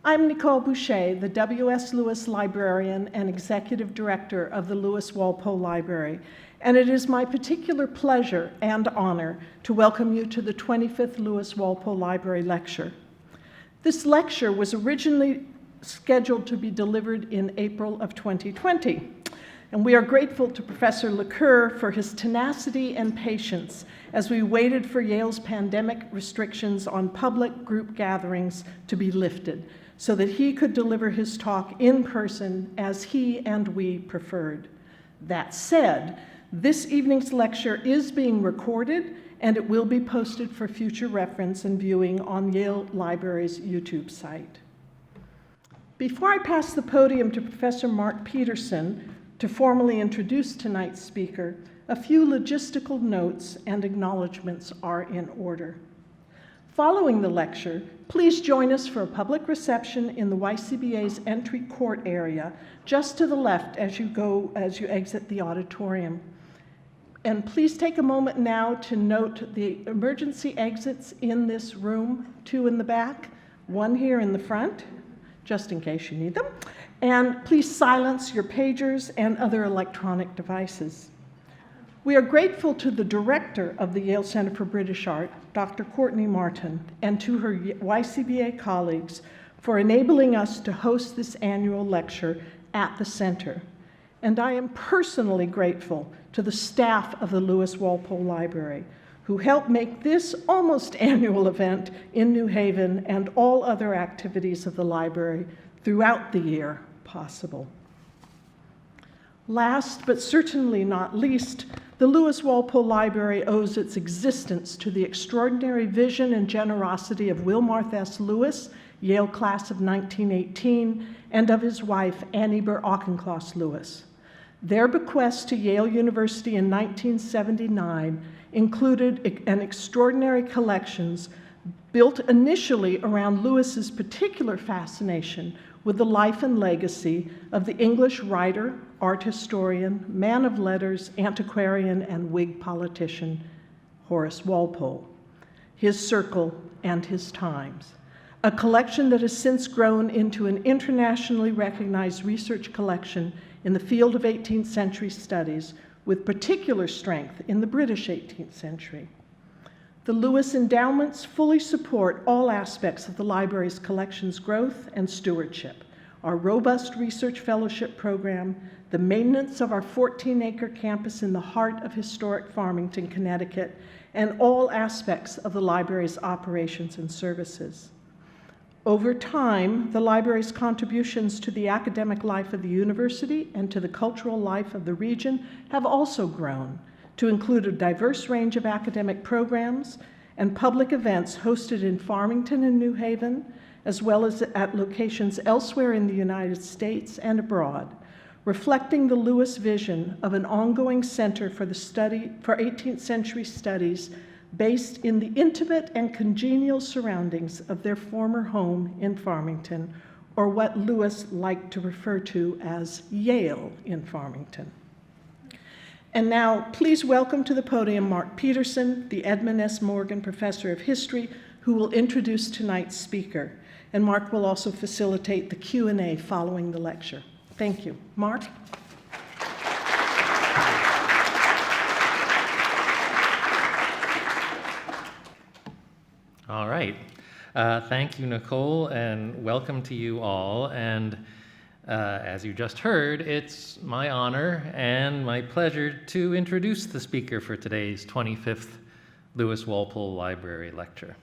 I'm Nicole Boucher, the W.S. Lewis Librarian and Executive Director of the Lewis Walpole Library, and it is my particular pleasure and honor to welcome you to the 25th Lewis Walpole Library Lecture. This lecture was originally scheduled to be delivered in April of 2020, and we are grateful to Professor Laqueur for his tenacity and patience as we waited for Yale's pandemic restrictions on public group gatherings to be lifted, so that he could deliver his talk in person as he and we preferred. That said, this evening's lecture is being recorded and it will be posted for future reference and viewing on Yale Library's YouTube site. Before I pass the podium to Professor Mark Peterson to formally introduce tonight's speaker, a few logistical notes and acknowledgments are in order. Following the lecture, please join us for a public reception in the YCBA's entry court area, just to the left as you exit the auditorium. And please take a moment now to note the emergency exits in this room, 2 in the back, 1 here in the front, just in case you need them. And please silence your pagers and other electronic devices. We are grateful to the director of the Yale Center for British Art, Dr. Courtney Martin, and to her YCBA colleagues for enabling us to host this annual lecture at the center. And I am personally grateful to the staff of the Lewis Walpole Library, who helped make this almost annual event in New Haven and all other activities of the library throughout the year possible. Last, but certainly not least, the Lewis Walpole Library owes its existence to the extraordinary vision and generosity of Wilmarth S. Lewis, Yale class of 1918, and of his wife, Annie Burr Auchincloss Lewis. Their bequest to Yale University in 1979 included an extraordinary collections built initially around Lewis's particular fascination with the life and legacy of the English writer, art historian, man of letters, antiquarian, and Whig politician, Horace Walpole, his circle and his times. A collection that has since grown into an internationally recognized research collection in the field of 18th century studies, with particular strength in the British 18th century. The Lewis endowments fully support all aspects of the library's collections growth and stewardship, our robust research fellowship program, the maintenance of our 14-acre campus in the heart of historic Farmington, Connecticut, and all aspects of the library's operations and services. Over time, the library's contributions to the academic life of the university and to the cultural life of the region have also grown, to include a diverse range of academic programs and public events hosted in Farmington and New Haven, as well as at locations elsewhere in the United States and abroad, reflecting the Lewis vision of an ongoing center for 18th century studies based in the intimate and congenial surroundings of their former home in Farmington, or what Lewis liked to refer to as Yale in Farmington. And now, please welcome to the podium Mark Peterson, the Edmund S. Morgan Professor of History, who will introduce tonight's speaker. And Mark will also facilitate the Q&A following the lecture. Thank you. Mark? All right. Thank you, Nicole, and welcome to you all. And as you just heard, it's my honor and my pleasure to introduce the speaker for today's 25th Lewis Walpole Library Lecture.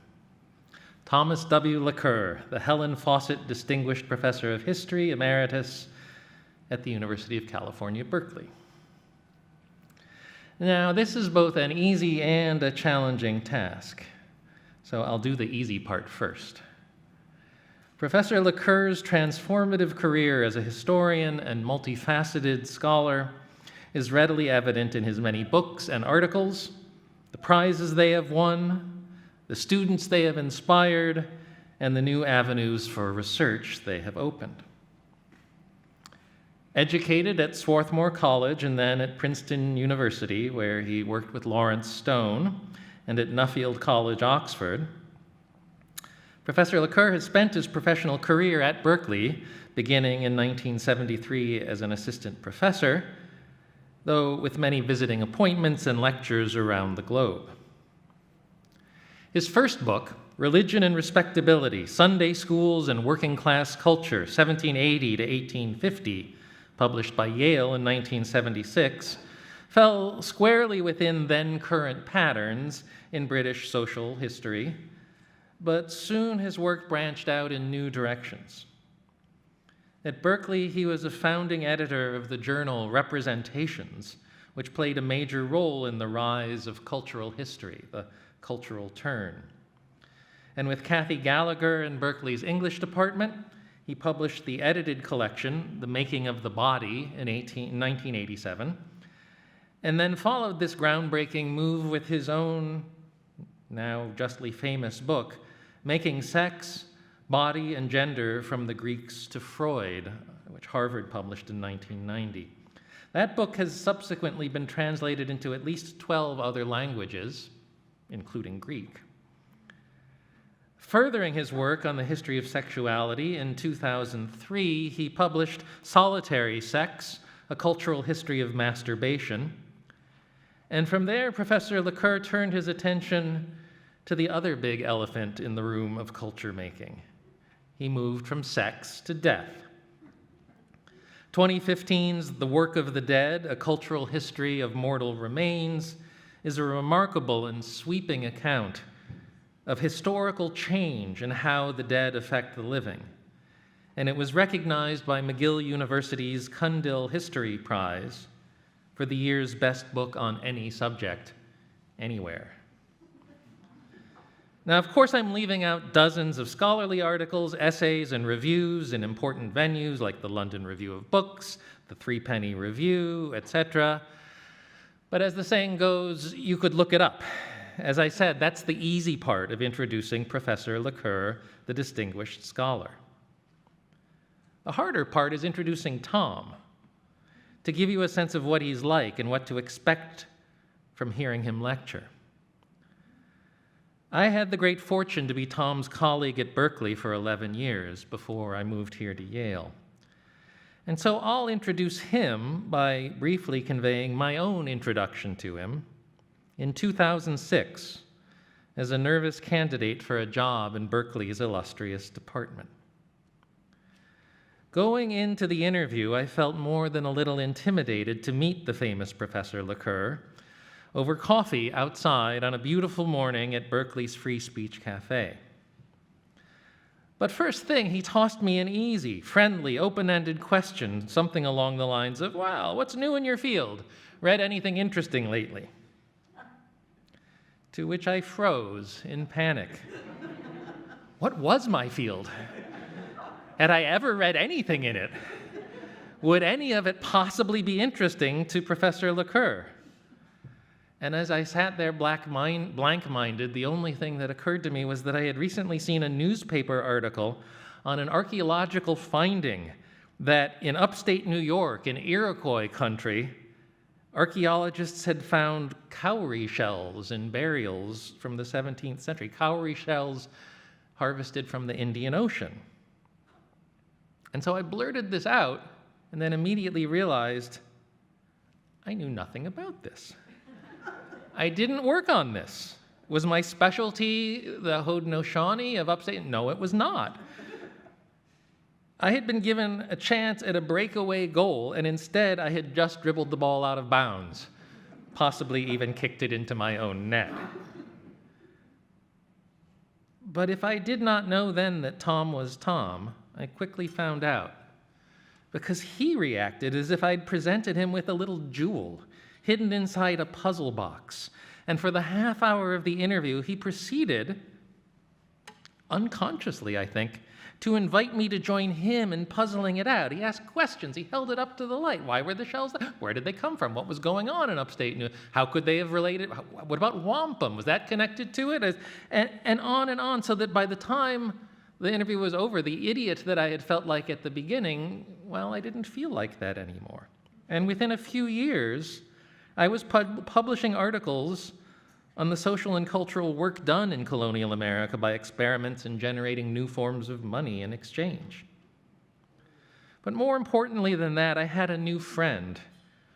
Thomas W. Laqueur, the Helen Fawcett Distinguished Professor of History, Emeritus at the University of California, Berkeley. Now, this is both an easy and a challenging task, so I'll do the easy part first. Professor Laqueur's transformative career as a historian and multifaceted scholar is readily evident in his many books and articles, the prizes they have won, the students they have inspired, and the new avenues for research they have opened. Educated at Swarthmore College and then at Princeton University, where he worked with Lawrence Stone, and at Nuffield College, Oxford, Professor Laqueur has spent his professional career at Berkeley, beginning in 1973 as an assistant professor, though with many visiting appointments and lectures around the globe. His first book, Religion and Respectability, Sunday Schools and Working Class Culture, 1780 to 1850, published by Yale in 1976, fell squarely within then-current patterns in British social history, but soon his work branched out in new directions. At Berkeley, he was a founding editor of the journal Representations, which played a major role in the rise of cultural history, the cultural turn. And with Kathy Gallagher in Berkeley's English department, he published the edited collection, The Making of the Body, in 1987, and then followed this groundbreaking move with his own, now justly famous book, Making Sex, Body, and Gender from the Greeks to Freud, which Harvard published in 1990. That book has subsequently been translated into at least 12 other languages, including Greek. Furthering his work on the history of sexuality, in 2003, he published Solitary Sex, A Cultural History of Masturbation. And from there, Professor Laqueur turned his attention to the other big elephant in the room of culture making. He moved from sex to death. 2015's The Work of the Dead, A Cultural History of Mortal Remains, is a remarkable and sweeping account of historical change and how the dead affect the living. And it was recognized by McGill University's Cundill History Prize for the year's best book on any subject, anywhere. Now, of course, I'm leaving out dozens of scholarly articles, essays, and reviews in important venues like the London Review of Books, the Threepenny Review, etc. But as the saying goes, you could look it up. As I said, that's the easy part of introducing Professor Laqueur, the distinguished scholar. The harder part is introducing Tom, to give you a sense of what he's like and what to expect from hearing him lecture. I had the great fortune to be Tom's colleague at Berkeley for 11 years before I moved here to Yale. And so I'll introduce him by briefly conveying my own introduction to him in 2006 as a nervous candidate for a job in Berkeley's illustrious department. Going into the interview, I felt more than a little intimidated to meet the famous Professor Laqueur over coffee outside on a beautiful morning at Berkeley's Free Speech Cafe. But first thing, he tossed me an easy, friendly, open-ended question, something along the lines of, "Well, what's new in your field? Read anything interesting lately?" To which I froze in panic. What was my field? Had I ever read anything in it? Would any of it possibly be interesting to Professor Laqueur? And as I sat there blank-minded, the only thing that occurred to me was that I had recently seen a newspaper article on an archaeological finding that in upstate New York, in Iroquois country, archaeologists had found cowrie shells in burials from the 17th century, cowrie shells harvested from the Indian Ocean. And so I blurted this out and then immediately realized I knew nothing about this. I didn't work on this. Was my specialty the Haudenosaunee of upstate? No, it was not. I had been given a chance at a breakaway goal, and instead I had just dribbled the ball out of bounds, possibly even kicked it into my own net. But if I did not know then that Tom was Tom, I quickly found out, because he reacted as if I'd presented him with a little jewel hidden inside a puzzle box. And for the half hour of the interview, he proceeded, unconsciously, I think, to invite me to join him in puzzling it out. He asked questions. He held it up to the light. Why were the shells there? Where did they come from? What was going on in upstate New York? How could they have related? What about wampum? Was that connected to it? And on, so that by the time the interview was over, the idiot that I had felt like at the beginning, well, I didn't feel like that anymore. And within a few years, I was publishing articles on the social and cultural work done in colonial America by experiments in generating new forms of money and exchange. But more importantly than that, I had a new friend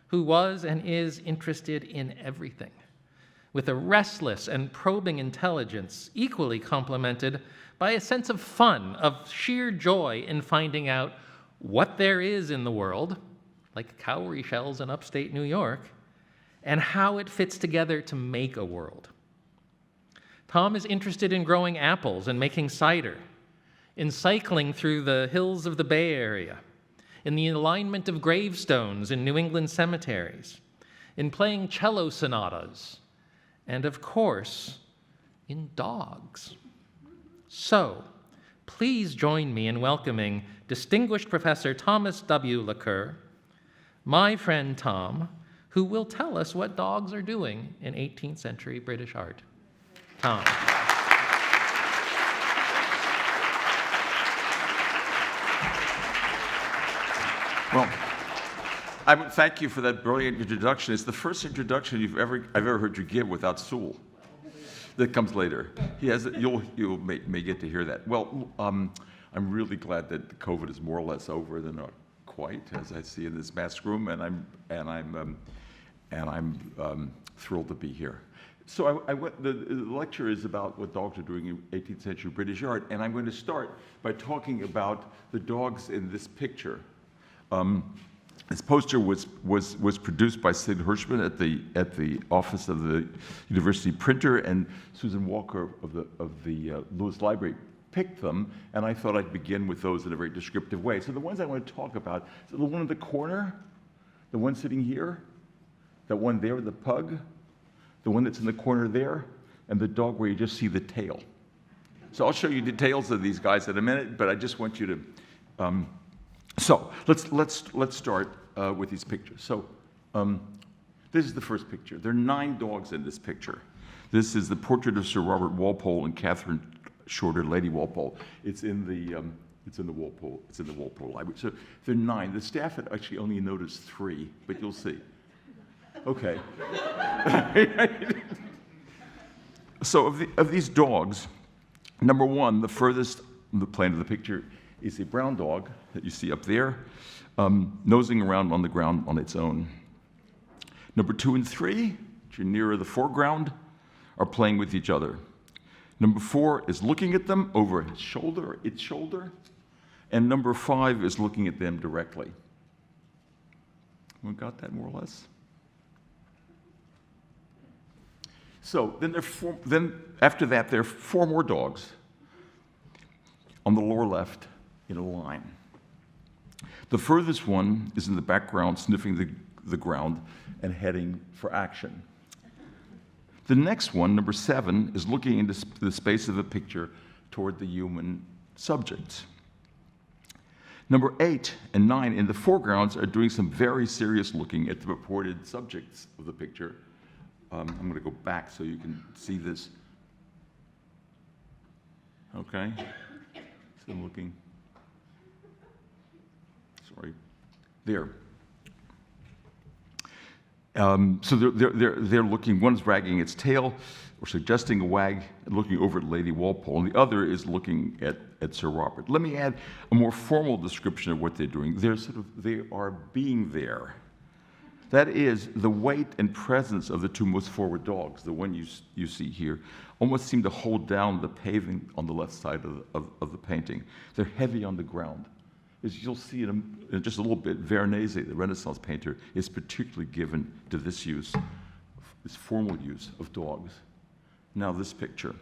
who was and is interested in everything, with a restless and probing intelligence equally complemented by a sense of fun, of sheer joy in finding out what there is in the world, like cowrie shells in upstate New York, and how it fits together to make a world. Tom is interested in growing apples and making cider, in cycling through the hills of the Bay Area, in the alignment of gravestones in New England cemeteries, in playing cello sonatas, and of course, in dogs. So, please join me in welcoming distinguished Professor Thomas W. Laqueur, my friend Tom, who will tell us what dogs are doing in 18th century British art. Tom. Well, I would thank you for that brilliant introduction. It's the first introduction I've ever heard you give without Sewell. That comes later. You may get to hear that. Well, I'm really glad that COVID is more or less over than not quite, as I see in this mask room, and I'm thrilled to be here. So the lecture is about what dogs are doing in 18th century British art, and I'm going to start by talking about the dogs in this picture. This poster was produced by Sid Hirschman at the office of the university printer, and Susan Walker of the Lewis Library picked them, and I thought I'd begin with those in a very descriptive way. So the ones I want to talk about, so the one in the corner, the one sitting here, that one there, the pug, the one that's in the corner there, and the dog where you just see the tail. So I'll show you details of these guys in a minute, but I just want you to. So let's start with these pictures. So this is the first picture. There are 9 dogs in this picture. This is the portrait of Sir Robert Walpole and Catherine Shorter, Lady Walpole. It's in the Walpole Library. So there are 9. The staff had actually only noticed 3, but you'll see. Okay. So of these dogs, number 1, the furthest on the plane of the picture, is a brown dog that you see up there, nosing around on the ground on its own. Number 2 and 3, which are nearer the foreground, are playing with each other. Number 4 is looking at them over his shoulder, or its shoulder, and number 5 is looking at them directly. We got that more or less? So then after that, there are 4 more dogs on the lower left in a line. The furthest one is in the background, sniffing the ground and heading for action. The next one, number 7, is looking into the space of the picture toward the human subjects. Number 8 and 9 in the foregrounds are doing some very serious looking at the purported subjects of the picture. I'm going to go back so you can see this. Okay. So I'm looking. Sorry. There. So they're looking. One's wagging its tail, or suggesting a wag, looking over at Lady Walpole, and the other is looking at Sir Robert. Let me add a more formal description of what they're doing. They are being there. That is, the weight and presence of the 2 most forward dogs, the one you see here, almost seem to hold down the paving on the left side of the painting. They're heavy on the ground. As you'll see in just a little bit, Veronese, the Renaissance painter, is particularly given to this use, this formal use of dogs. Now this picture.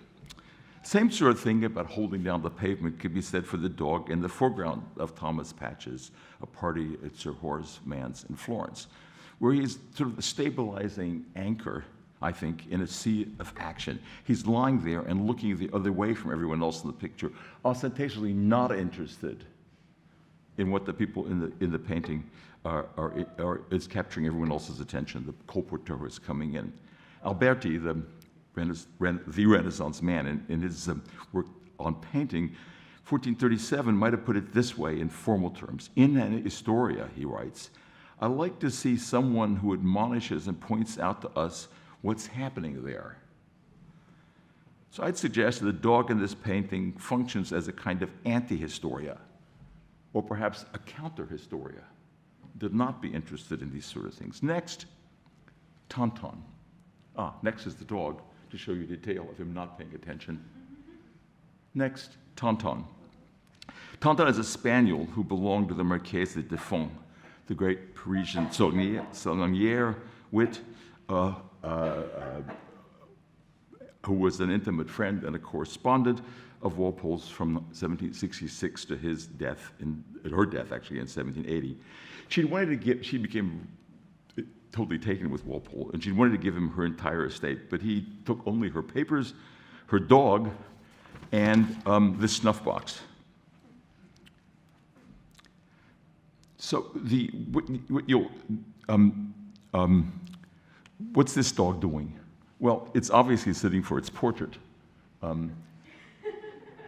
Same sort of thing about holding down the pavement could be said for the dog in the foreground of Thomas Patch's A Party at Sir Horace Mann's in Florence, where he's sort of the stabilizing anchor, I think, in a sea of action. He's lying there and looking the other way from everyone else in the picture, ostentatiously not interested in what the people in the painting is capturing everyone else's attention. The colporteur is coming in. Alberti, the Renaissance man, in his work on painting, 1437 might have put it this way in formal terms. In an Historia, he writes, I like to see someone who admonishes and points out to us what's happening there. So I'd suggest that the dog in this painting functions as a kind of anti-historia, or perhaps a counter-historia. Did not be interested in these sort of things. Next, Tonton. Next is the dog, to show you detail of him not paying attention. Next, Tonton. Tonton is a spaniel who belonged to the Marquise de Font, the great Parisian salonière wit, who was an intimate friend and a correspondent of Walpole's from 1766 to his death, her death actually in 1780. She became totally taken with Walpole, and she wanted to give him her entire estate, but he took only her papers, her dog, and this snuff box. So what's this dog doing? Well, it's obviously sitting for its portrait.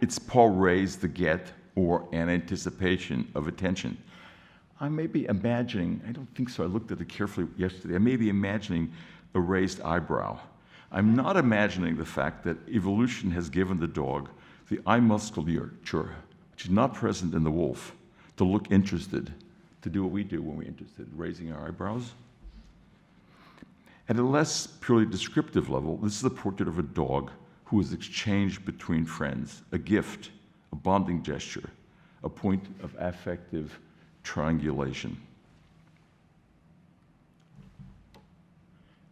It's Paul Ray's The Get, or an anticipation of attention. I may be imagining, I don't think so, I looked at it carefully yesterday, I may be imagining a raised eyebrow. I'm not imagining the fact that evolution has given the dog the eye musculature, which is not present in the wolf, to look interested, to do what we do when we're interested, raising our eyebrows. At a less purely descriptive level, this is a portrait of a dog who is exchanged between friends, a gift, a bonding gesture, a point of affective triangulation.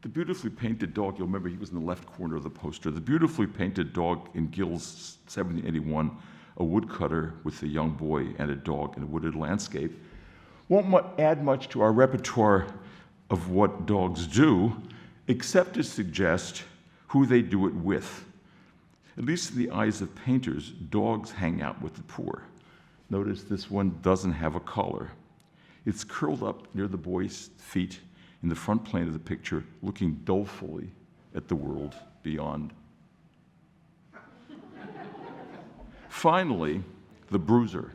The beautifully painted dog, you'll remember he was in the left corner of the poster. The beautifully painted dog in Gill's 1781, a woodcutter with a young boy and a dog in a wooded landscape, won't add much to our repertoire of what dogs do, except to suggest who they do it with. At least in the eyes of painters, dogs hang out with the poor. Notice this one doesn't have a collar. It's curled up near the boy's feet in the front plane of the picture, looking dolefully at the world beyond. Finally, the bruiser.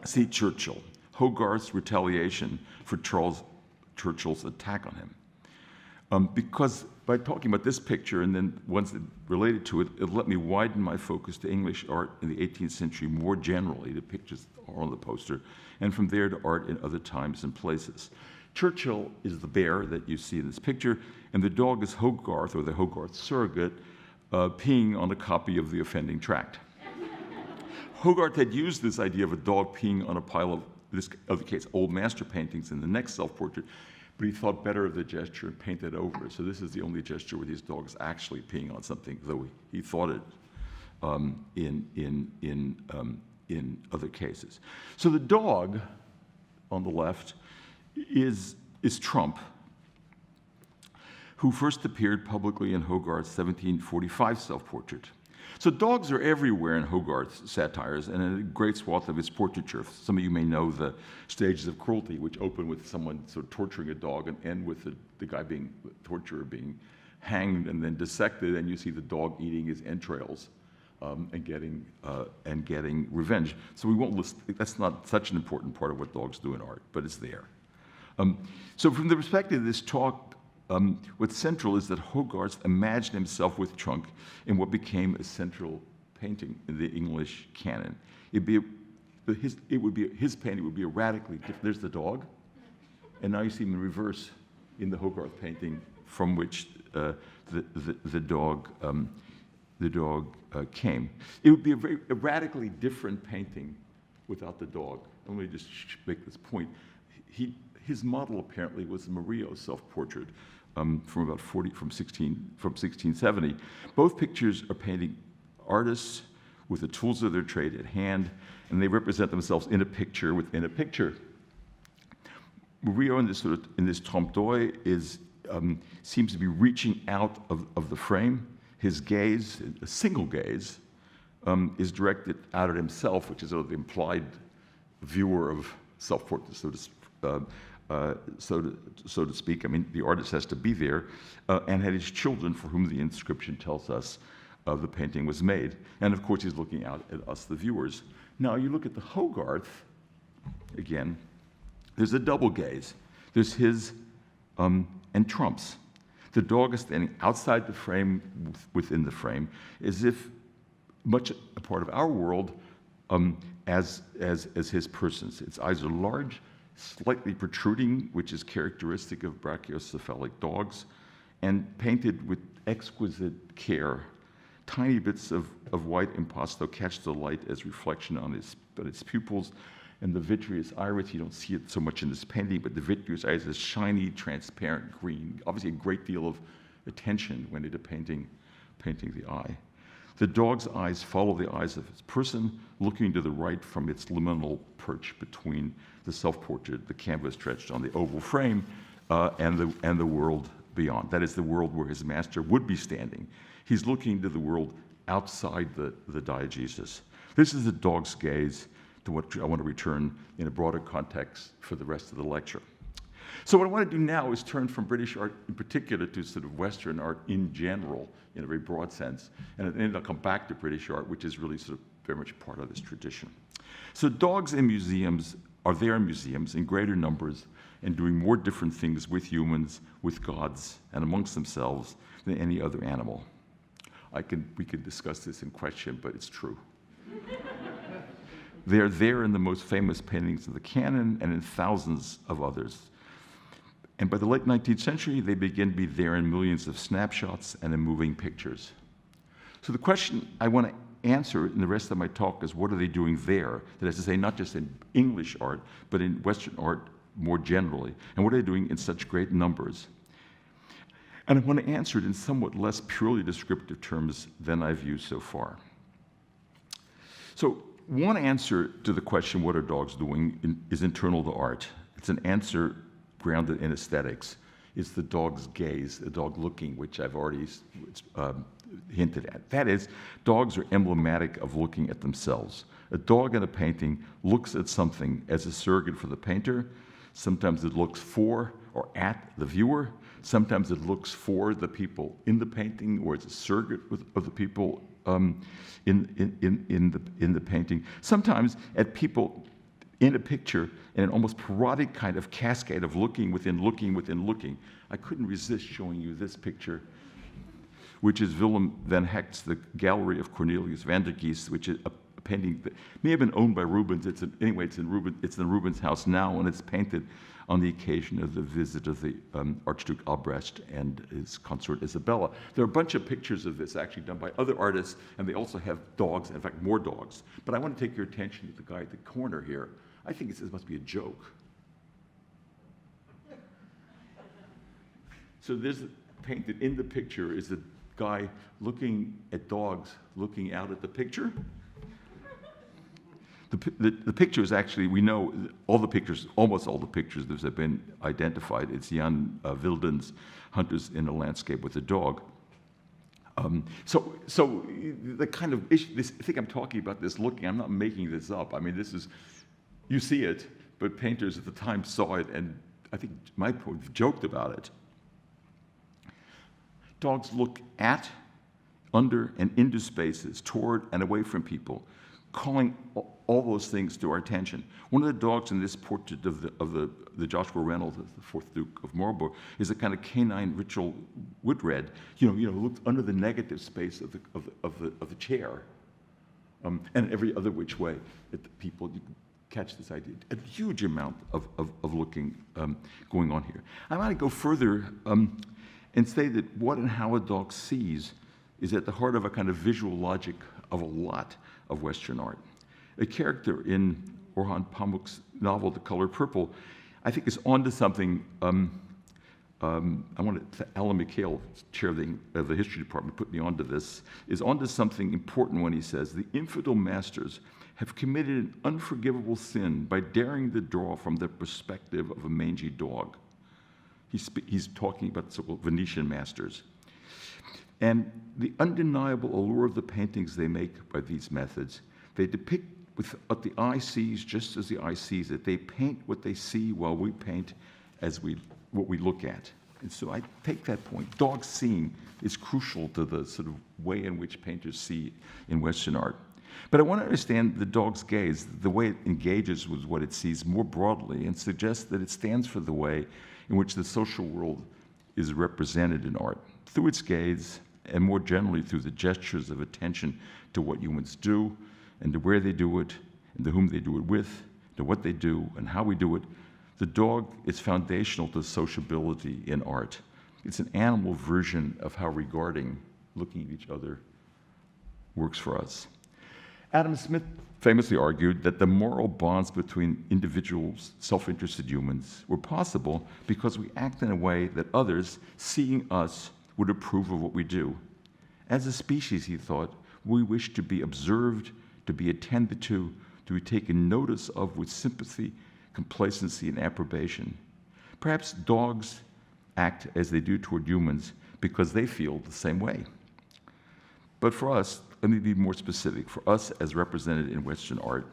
See Churchill, Hogarth's retaliation for Churchill's attack on him. Because by talking about this picture and then ones that related to it, it let me widen my focus to English art in the 18th century more generally. The pictures are on the poster, and from there to art in other times and places. Churchill is the bear that you see in this picture, and the dog is Hogarth, or the Hogarth surrogate, peeing on a copy of the offending tract. Hogarth had used this idea of a dog peeing on a pile of, this other case, old master paintings in the next self-portrait, but he thought better of the gesture and painted over it. So this is the only gesture where these dogs actually peeing on something, though he thought it in other cases. So the dog on the left is Trump, who first appeared publicly in Hogarth's 1745 self-portrait. So dogs are everywhere in Hogarth's satires and in a great swath of his portraiture. Some of you may know the stages of cruelty, which open with someone sort of torturing a dog and end with the guy the torturer being hanged and then dissected, and you see the dog eating his entrails and getting revenge. So we won't list, that's not such an important part of what dogs do in art, but it's there. So from the perspective of this talk, what's central is that Hogarth imagined himself with Trunk in what became a central painting in the English canon. His painting would be a radically different. There's the dog, and now you see him in reverse in the Hogarth painting from which the dog came. It would be a radically different painting without the dog. Let me just make this point. His model apparently was the Murillo self-portrait from 1670. Both pictures are painting artists with the tools of their trade at hand, and they represent themselves in a picture within a picture. Murillo in this trompe l'oeil seems to be reaching out of the frame. His gaze, a single gaze, is directed out at himself, which is sort of the implied viewer of self-portrait, so to speak. I mean, the artist has to be there, and had his children, for whom the inscription tells us the painting was made. And of course, he's looking out at us, the viewers. Now, you look at the Hogarth, again, there's a double gaze. There's his and Trump's. The dog is standing outside the frame, within the frame, as if much a part of our world as his persons. Its eyes are large, slightly protruding, which is characteristic of brachiocephalic dogs, and painted with exquisite care. Tiny bits of white impasto catch the light as reflection on its pupils, and the vitreous iris, you don't see it so much in this painting, but the vitreous iris is shiny, transparent green. Obviously a great deal of attention went into painting the eye. The dog's eyes follow the eyes of its person, looking to the right from its liminal perch between the self-portrait, the canvas stretched on the oval frame, and the world beyond. That is the world where his master would be standing. He's looking to the world outside the diegesis. This is the dog's gaze, to what I want to return in a broader context for the rest of the lecture. So what I want to do now is turn from British art in particular to sort of Western art in general, in a very broad sense, and then I'll come back to British art, which is really sort of very much part of this tradition. So dogs in museums are there in museums in greater numbers and doing more different things with humans, with gods, and amongst themselves than any other animal. We could discuss this in question, but it's true. They are there in the most famous paintings of the canon and in thousands of others. And by the late 19th century, they begin to be there in millions of snapshots and in moving pictures. So the question I want to answer in the rest of my talk is, what are they doing there? That is to say, not just in English art, but in Western art more generally. And what are they doing in such great numbers? And I want to answer it in somewhat less purely descriptive terms than I've used so far. So one answer to the question, what are dogs doing, is internal to art. It's an answer grounded in aesthetics. It's the dog's gaze, the dog looking, which I've already hinted at. That is, dogs are emblematic of looking at themselves. A dog in a painting looks at something as a surrogate for the painter. Sometimes it looks for or at the viewer. Sometimes it looks for the people in the painting, or it's a surrogate of the people in the painting. Sometimes at people in a picture in an almost parodic kind of cascade of looking within looking within looking. I couldn't resist showing you this picture, which is Willem van Hecht's The Gallery of Cornelius van der Geest, which is a painting that may have been owned by Rubens. It's in Rubens' house now, and it's painted on the occasion of the visit of the Archduke Albrecht and his consort Isabella. There are a bunch of pictures of this actually done by other artists, and they also have dogs, in fact, more dogs. But I want to take your attention to the guy at the corner here. I think this must be a joke. So there's painted in the picture is a guy looking at dogs, looking out at the picture. The picture is actually, we know all the pictures, almost all the pictures that have been identified. It's Jan Wilden's Hunters in a Landscape with a Dog. So the kind of issue, I think I'm talking about this looking, I'm not making this up. I mean, this is, you see it, but painters at the time saw it, and I think my point joked about it. Dogs look at, under, and into spaces, toward and away from people, calling all those things to our attention. One of the dogs in this portrait of the Joshua Reynolds, the fourth Duke of Marlborough, is a kind of canine ritual wood red. Looked under the negative space of the chair, and every other which way at the people. You can catch this idea. A huge amount of looking going on here. I want to go further and say that what and how a dog sees is at the heart of a kind of visual logic of a lot of Western art. A character in Orhan Pamuk's novel, The Color Purple, I think is onto something. Alan McHale, chair of the history department, put me onto this, is onto something important when he says, the infidel masters have committed an unforgivable sin by daring to draw from the perspective of a mangy dog. He's talking about the so-called Venetian masters. And the undeniable allure of the paintings they make by these methods, they depict with what the eye sees just as the eye sees it. They paint what they see while we paint what we look at. And so I take that point. Dog seeing is crucial to the sort of way in which painters see in Western art. But I want to understand the dog's gaze, the way it engages with what it sees more broadly, and suggest that it stands for the way in which the social world is represented in art through its gaze and more generally through the gestures of attention to what humans do and to where they do it and to whom they do it with, to what they do and how we do it. The dog is foundational to sociability in art. It's an animal version of how regarding, looking at each other, works for us. Adam Smith famously argued that the moral bonds between individuals, self-interested humans, were possible because we act in a way that others, seeing us, would approve of what we do. As a species, he thought, we wish to be observed, to be attended to be taken notice of with sympathy, complacency, and approbation. Perhaps dogs act as they do toward humans because they feel the same way. But for us, let me be more specific. For us, as represented in Western art,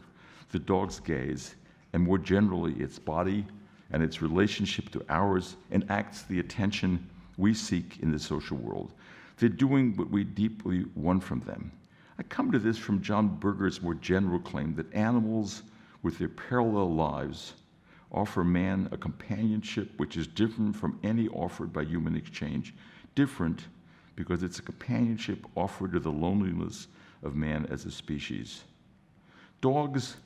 the dog's gaze, and more generally its body and its relationship to ours, enacts the attention we seek in the social world. They're doing what we deeply want from them. I come to this from John Berger's more general claim that animals, with their parallel lives, offer man a companionship which is different from any offered by human exchange. Different because it's a companionship offered to the loneliness of man as a species. Dogs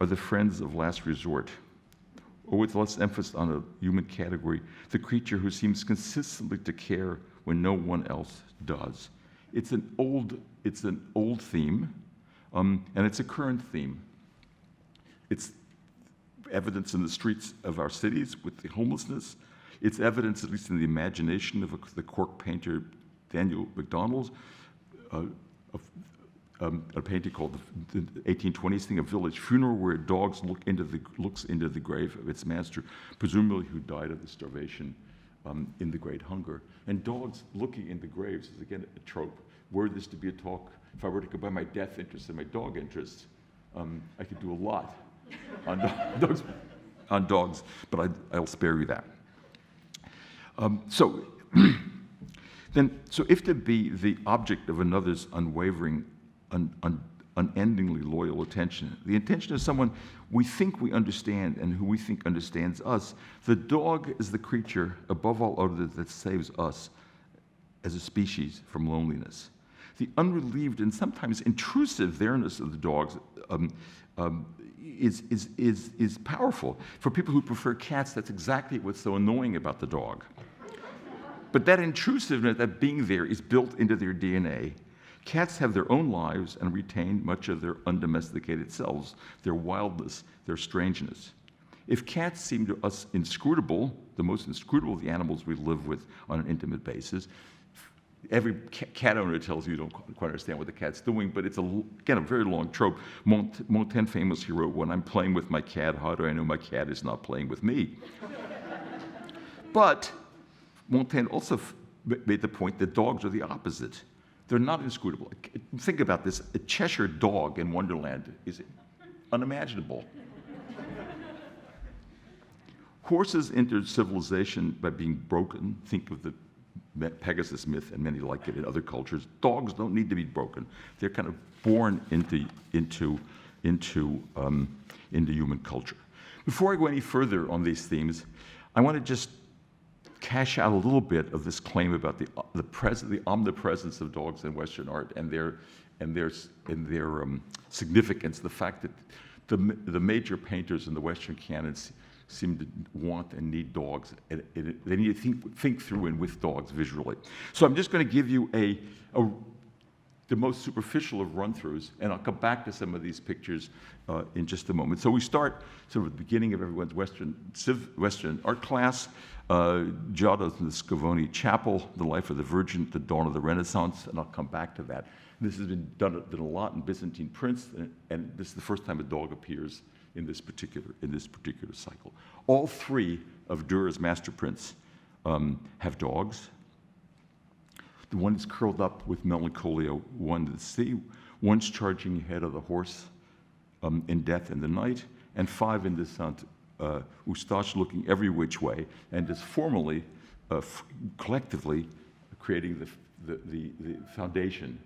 are the friends of last resort, or with less emphasis on a human category, the creature who seems consistently to care when no one else does. It's an old theme, and it's a current theme. It's evidence in the streets of our cities with the homelessness. It's evidence, at least in the imagination of the Cork painter Daniel MacDonald, a painting called the 1820s thing, A Village Funeral, where dogs looks into the grave of its master, presumably who died of the starvation in the Great Hunger. And dogs looking into graves is again a trope. Were this to be a talk, if I were to combine my death interest and my dog interest, I could do a lot on dogs, but I'll spare you that. So if to be the object of another's unwavering, unendingly loyal attention, the attention of someone we think we understand and who we think understands us, the dog is the creature, above all others, that saves us as a species from loneliness. The unrelieved and sometimes intrusive there-ness of the dogs is powerful. For people who prefer cats, that's exactly what's so annoying about the dog. But that intrusiveness, that being there, is built into their DNA. Cats have their own lives and retain much of their undomesticated selves, their wildness, their strangeness. If cats seem to us inscrutable, the most inscrutable of the animals we live with on an intimate basis, every cat owner tells you don't quite understand what the cat's doing, but it's, again, a very long trope. Montaigne famously wrote, "When I'm playing with my cat, how do I know my cat is not playing with me?" But Montaigne also made the point that dogs are the opposite. They're not inscrutable. Think about this. A Cheshire dog in Wonderland is unimaginable. Horses entered civilization by being broken. Think of the Pegasus myth and many like it in other cultures. Dogs don't need to be broken. They're kind of born into human culture. Before I go any further on these themes, I want to just cash out a little bit of this claim about the omnipresence of dogs in Western art and their significance. The fact that the major painters in the Western canons seem to want and need dogs. And they need to think through and with dogs visually. So I'm just going to give you the most superficial of run-throughs, and I'll come back to some of these pictures in just a moment. So we start sort of at the beginning of everyone's Western art class, Giotto's in the Scavoni Chapel, The Life of the Virgin, The Dawn of the Renaissance, and I'll come back to that. This has been done a lot in Byzantine prints, and this is the first time a dog appears in this particular cycle. All three of Dürer's master prints have dogs. The one is curled up with melancholia, one to sea, one's charging ahead of the horse in Death in the Night, and five in Descent, Eustache looking every which way, and is formally, collectively, creating the foundation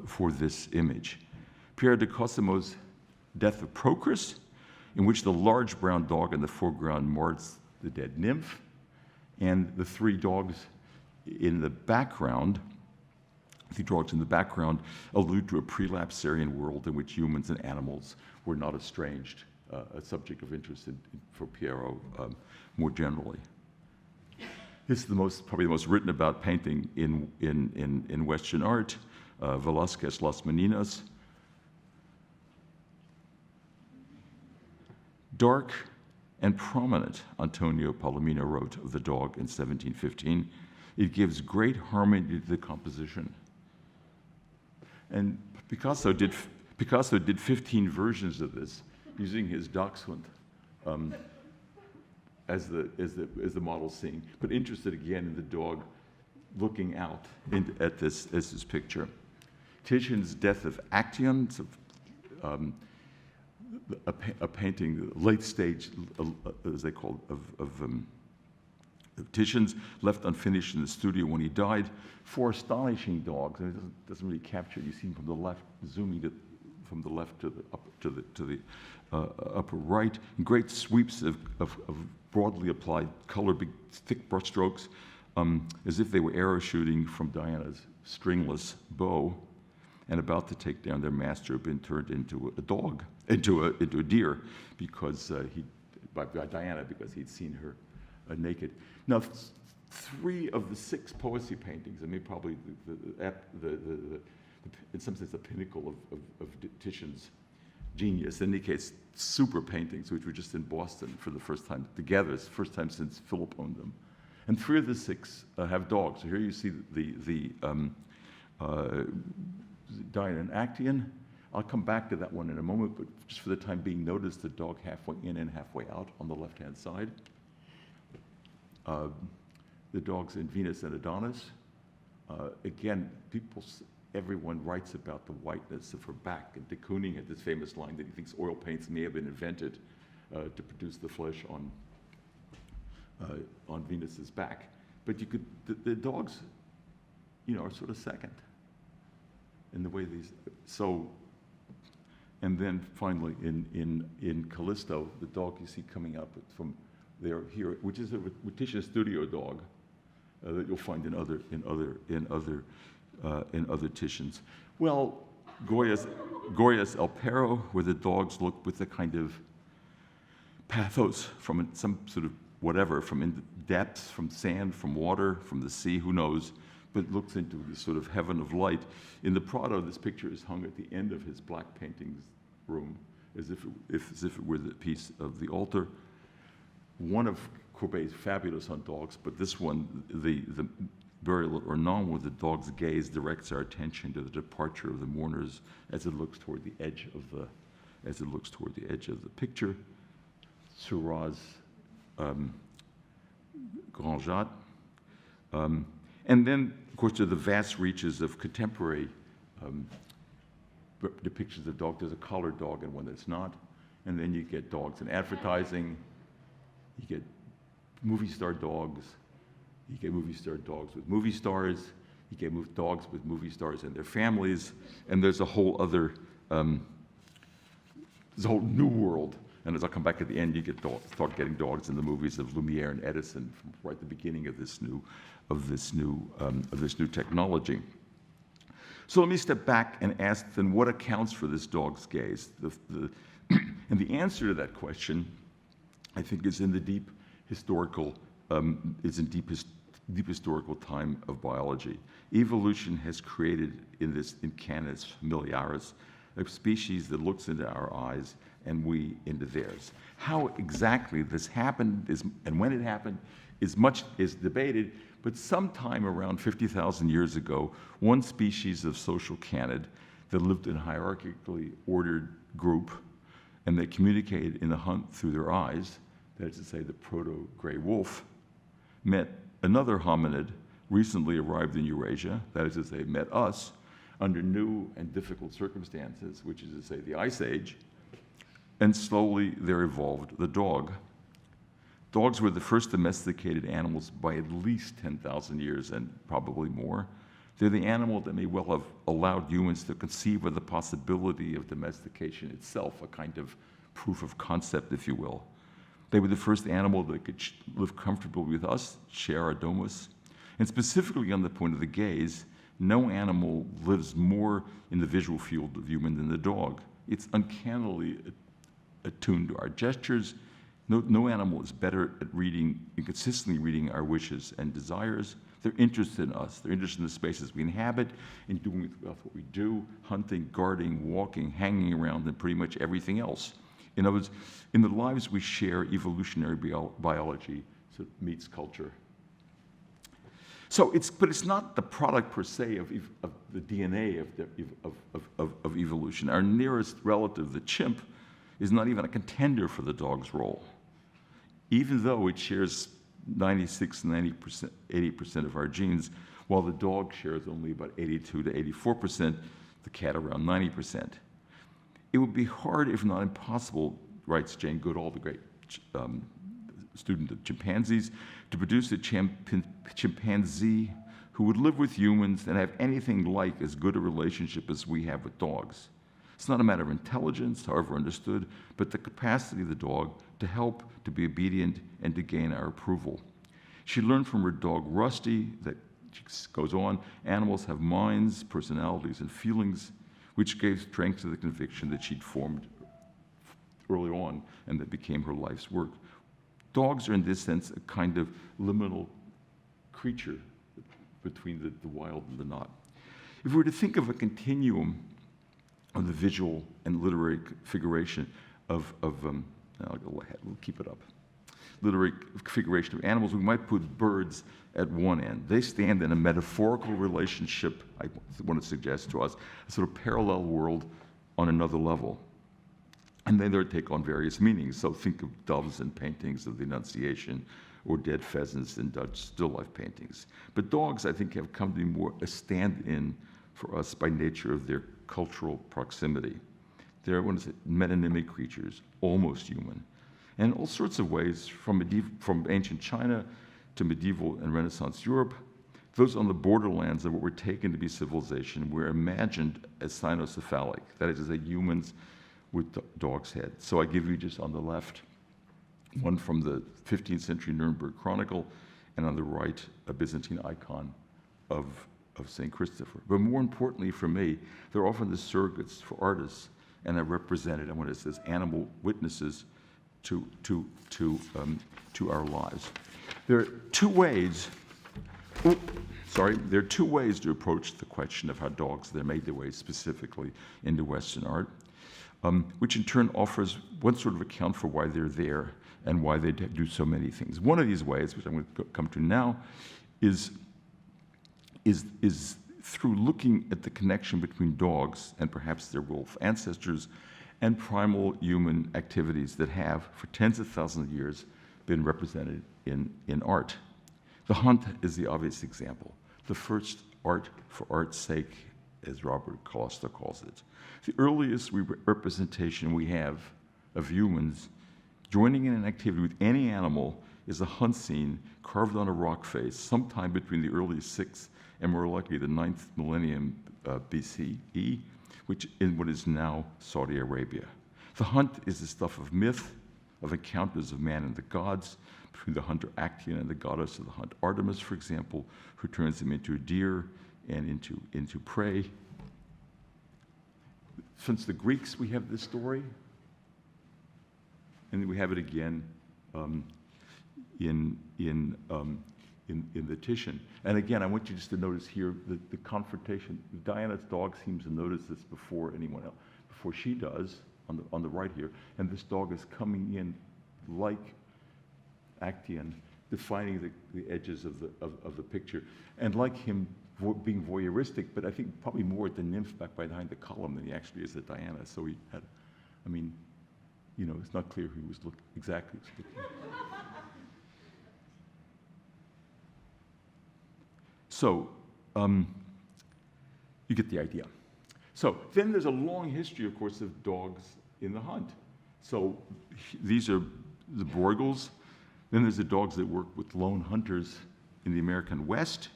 for this image. Pierre de Cosimo's Death of Procris, in which the large brown dog in the foreground marks the dead nymph, And the three dogs in the background, allude to a prelapsarian world in which humans and animals were not estranged, a subject of interest for Piero more generally. This is probably the most written about painting in Western art, Velázquez Las Meninas. Dark and prominent, Antonio Palomino wrote of the dog in 1715. It gives great harmony to the composition. And Picasso did 15 versions of this using his dachshund as the model scene, but interested again in the dog looking out at this picture. Titian's Death of Actaeon, a painting, late stage, as they call it, of Titian's, left unfinished in the studio when he died. 4 astonishing dogs, and it doesn't really capture. You see them from the left, zooming it from the left to the upper right. Great sweeps of broadly applied color, big thick brush strokes, as if they were arrow shooting from Diana's stringless bow, and about to take down their master, had been turned into a dog, into a deer, because by Diana, because he'd seen her naked. Now, 3 of the 6 poesy paintings, I mean, probably in some sense the pinnacle of Titian's genius, indicates super paintings, which were just in Boston for the first time together. It's the first time since Philip owned them. And 3 of the 6 have dogs. So here you see the Diana and Actaeon. I'll come back to that one in a moment, but just for the time being, notice the dog halfway in and halfway out on the left-hand side. The dogs in Venus and Adonis. Again, everyone writes about the whiteness of her back, and de Kooning had this famous line that he thinks oil paints may have been invented to produce the flesh on Venus's back. But the dogs, are sort of second in the way these. So, and then finally in Callisto, the dog you see coming up from there here, which is a Titian studio dog that you'll find in other Titians. Well, Goya's El Perro, where the dogs look with a kind of pathos from some sort of whatever, from in depths, from sand, from water, from the sea, who knows, but looks into this sort of heaven of light. In the Prado, this picture is hung at the end of his black paintings room, as if it were the piece of the altar. One of Courbet's fabulous on dogs, but this one, the Burial at Ornans, where the dog's gaze directs our attention to the departure of the mourners as it looks toward the edge of the picture. Seurat's Grand Jatte. And then, of course, to the vast reaches of contemporary depictions of dogs. There's a collared dog and one that's not. And then you get dogs in advertising. You get movie star dogs. You get movie star dogs with movie stars. You get dogs with movie stars and their families. And there's a whole other, there's a whole new world. And as I'll come back at the end, you start getting dogs in the movies of Lumiere and Edison from right at the beginning of this new technology. So let me step back and ask then, what accounts for this dog's gaze? And the answer to that question, I think, is in the deep historical time of biology. Evolution has created in Canis Familiaris a species that looks into our eyes and we into theirs. How exactly this happened and when it happened is debated, but sometime around 50,000 years ago, one species of social canid that lived in a hierarchically ordered group, and they communicated in the hunt through their eyes, that is to say the proto-gray wolf, met another hominid recently arrived in Eurasia, that is to say met us, under new and difficult circumstances, which is to say the Ice Age, and slowly there evolved the dog. Dogs were the first domesticated animals by at least 10,000 years and probably more. They're the animal that may well have allowed humans to conceive of the possibility of domestication itself, a kind of proof of concept, if you will. They were the first animal that could live comfortably with us, share our domus. And specifically on the point of the gaze, no animal lives more in the visual field of human than the dog. It's uncannily attuned to our gestures. No animal is better at reading and consistently reading our wishes and desires. They're interested in us. They're interested in the spaces we inhabit, in doing with what we do, hunting, guarding, walking, hanging around, and pretty much everything else. In other words, in the lives we share, evolutionary biology meets culture. But it's not the product per se of the DNA of evolution. Our nearest relative, the chimp, is not even a contender for the dog's role, even though it shares 96, 90%, 80% of our genes, while the dog shares only about 82 to 84%, the cat around 90%. It would be hard, if not impossible, writes Jane Goodall, the great student of chimpanzees, to produce a chimpanzee who would live with humans and have anything like as good a relationship as we have with dogs. It's not a matter of intelligence, however understood, but the capacity of the dog to help, to be obedient, and to gain our approval. She learned from her dog Rusty that, she goes on, animals have minds, personalities, and feelings, which gave strength to the conviction that she'd formed early on and that became her life's work. Dogs are, in this sense, a kind of liminal creature between the wild and the not. If we were to think of a continuum of the visual and literary configuration I'll go ahead, we'll keep it up. Literary configuration of animals, we might put birds at one end. They stand in a metaphorical relationship, I want to suggest to us, a sort of parallel world on another level. And then they take on various meanings. So think of doves in paintings of the Annunciation, or dead pheasants in Dutch still life paintings. But dogs, I think, have come to be more a stand-in for us by nature of their cultural proximity. They're metonymic creatures, almost human. And in all sorts of ways, from ancient China to medieval and Renaissance Europe, those on the borderlands of what were taken to be civilization were imagined as cynocephalic, that is, as humans with dog's head. So I give you just on the left, one from the 15th century Nuremberg Chronicle, and on the right, a Byzantine icon of St. Christopher. But more importantly for me, they're often the surrogates for artists, and are represented, and what it says, animal witnesses to our lives. There are two ways to approach the question of how dogs made their way specifically into Western art, which in turn offers one sort of account for why they're there and why they do so many things. One of these ways, which I'm going to come to now, is through looking at the connection between dogs and perhaps their wolf ancestors and primal human activities that have, for tens of thousands of years, been represented in art. The hunt is the obvious example. The first art for art's sake, as Robert Costa calls it. The earliest representation we have of humans joining in an activity with any animal is a hunt scene carved on a rock face sometime between the early 6th and more likely the 9th millennium BCE, which in what is now Saudi Arabia. The hunt is the stuff of myth, of encounters of man and the gods, between the hunter Actaeon and the goddess of the hunt, Artemis, for example, who turns him into a deer and into prey. Since the Greeks, we have this story, and we have it again in the Titian. And again, I want you just to notice here the confrontation. Diana's dog seems to notice this before anyone else, before she does, on the right here. And this dog is coming in like Actaeon, defining the edges of the picture, and like him being voyeuristic, but I think probably more at the nymph back behind the column than he actually is at Diana. So he had, it's not clear who he was exactly looking. So, you get the idea. So then there's a long history, of course, of dogs in the hunt. So these are the Borgles. Then there's the dogs that work with lone hunters in the American West,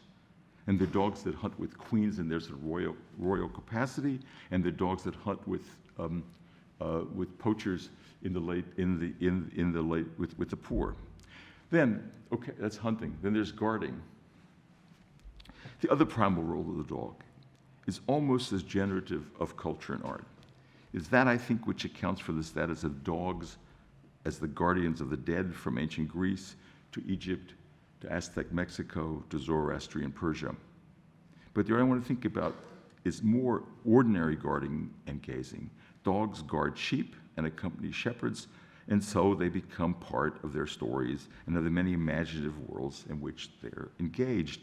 and the dogs that hunt with queens in their sort of royal capacity, and the dogs that hunt with with poachers in the late with the poor. Then, okay, that's hunting. Then there's guarding. The other primal role of the dog is almost as generative of culture and art. Is that, I think, which accounts for the status of dogs as the guardians of the dead from ancient Greece to Egypt to Aztec Mexico to Zoroastrian Persia. But the art I want to think about is more ordinary guarding and gazing. Dogs guard sheep and accompany shepherds, and so they become part of their stories and of the many imaginative worlds in which they're engaged.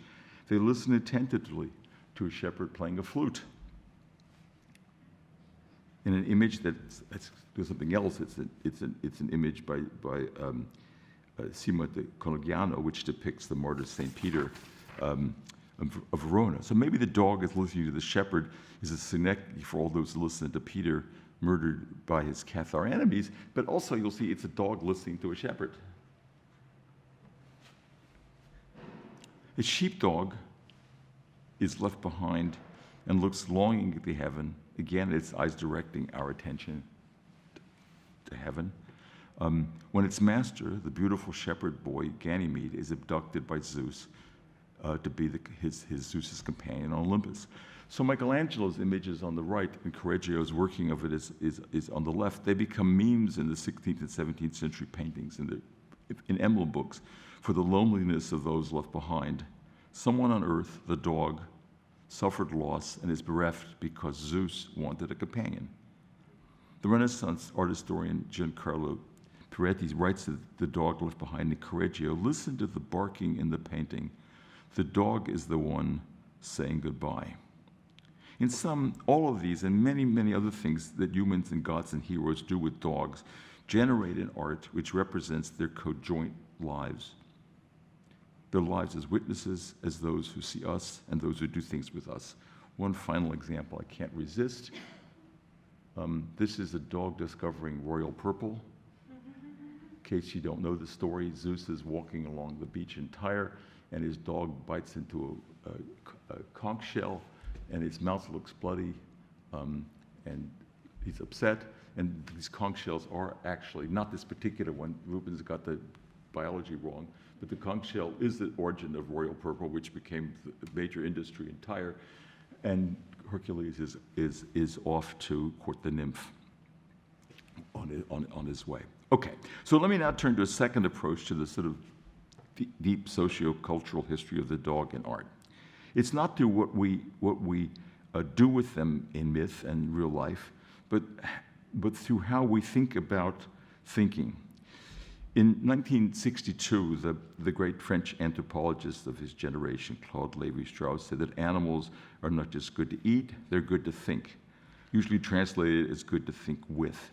They listen attentively to a shepherd playing a flute. In an image that's something else, it's an image by Sima de Conegliano, which depicts the martyr St. Peter of Verona. So maybe the dog is listening to the shepherd is a synecdoche for all those who listen to Peter murdered by his Cathar enemies, but also you'll see it's a dog listening to a shepherd. A sheepdog is left behind and looks longing at the heaven. Again, its eyes directing our attention to heaven. When its master, the beautiful shepherd boy Ganymede, is abducted by Zeus to be his Zeus's companion on Olympus. So Michelangelo's image is on the right, and Correggio's working of it is on the left. They become memes in the 16th and 17th century paintings, in emblem books, for the loneliness of those left behind. Someone on earth, the dog, suffered loss and is bereft because Zeus wanted a companion. The Renaissance art historian Giancarlo Peretti writes that the dog left behind in Correggio, listen to the barking in the painting. The dog is the one saying goodbye. In sum, all of these and many, many other things that humans and gods and heroes do with dogs generate an art which represents their conjoint lives. Their lives as witnesses, as those who see us and those who do things with us. One final example I can't resist. This is a dog discovering royal purple. In case you don't know the story, Zeus is walking along the beach in Tyre, and his dog bites into a conch shell, and his mouth looks bloody, and he's upset. And these conch shells are actually, not this particular one, Rubens got the biology wrong, but the conch shell is the origin of royal purple, which became the major industry in Tyre. And Hercules is off to court the nymph on his way. Okay, so let me now turn to a second approach to the sort of deep socio-cultural history of the dog in art. It's not through what we do with them in myth and real life, but through how we think about thinking. In 1962, the great French anthropologist of his generation, Claude Lévi-Strauss, said that animals are not just good to eat, they're good to think, usually translated as good to think with.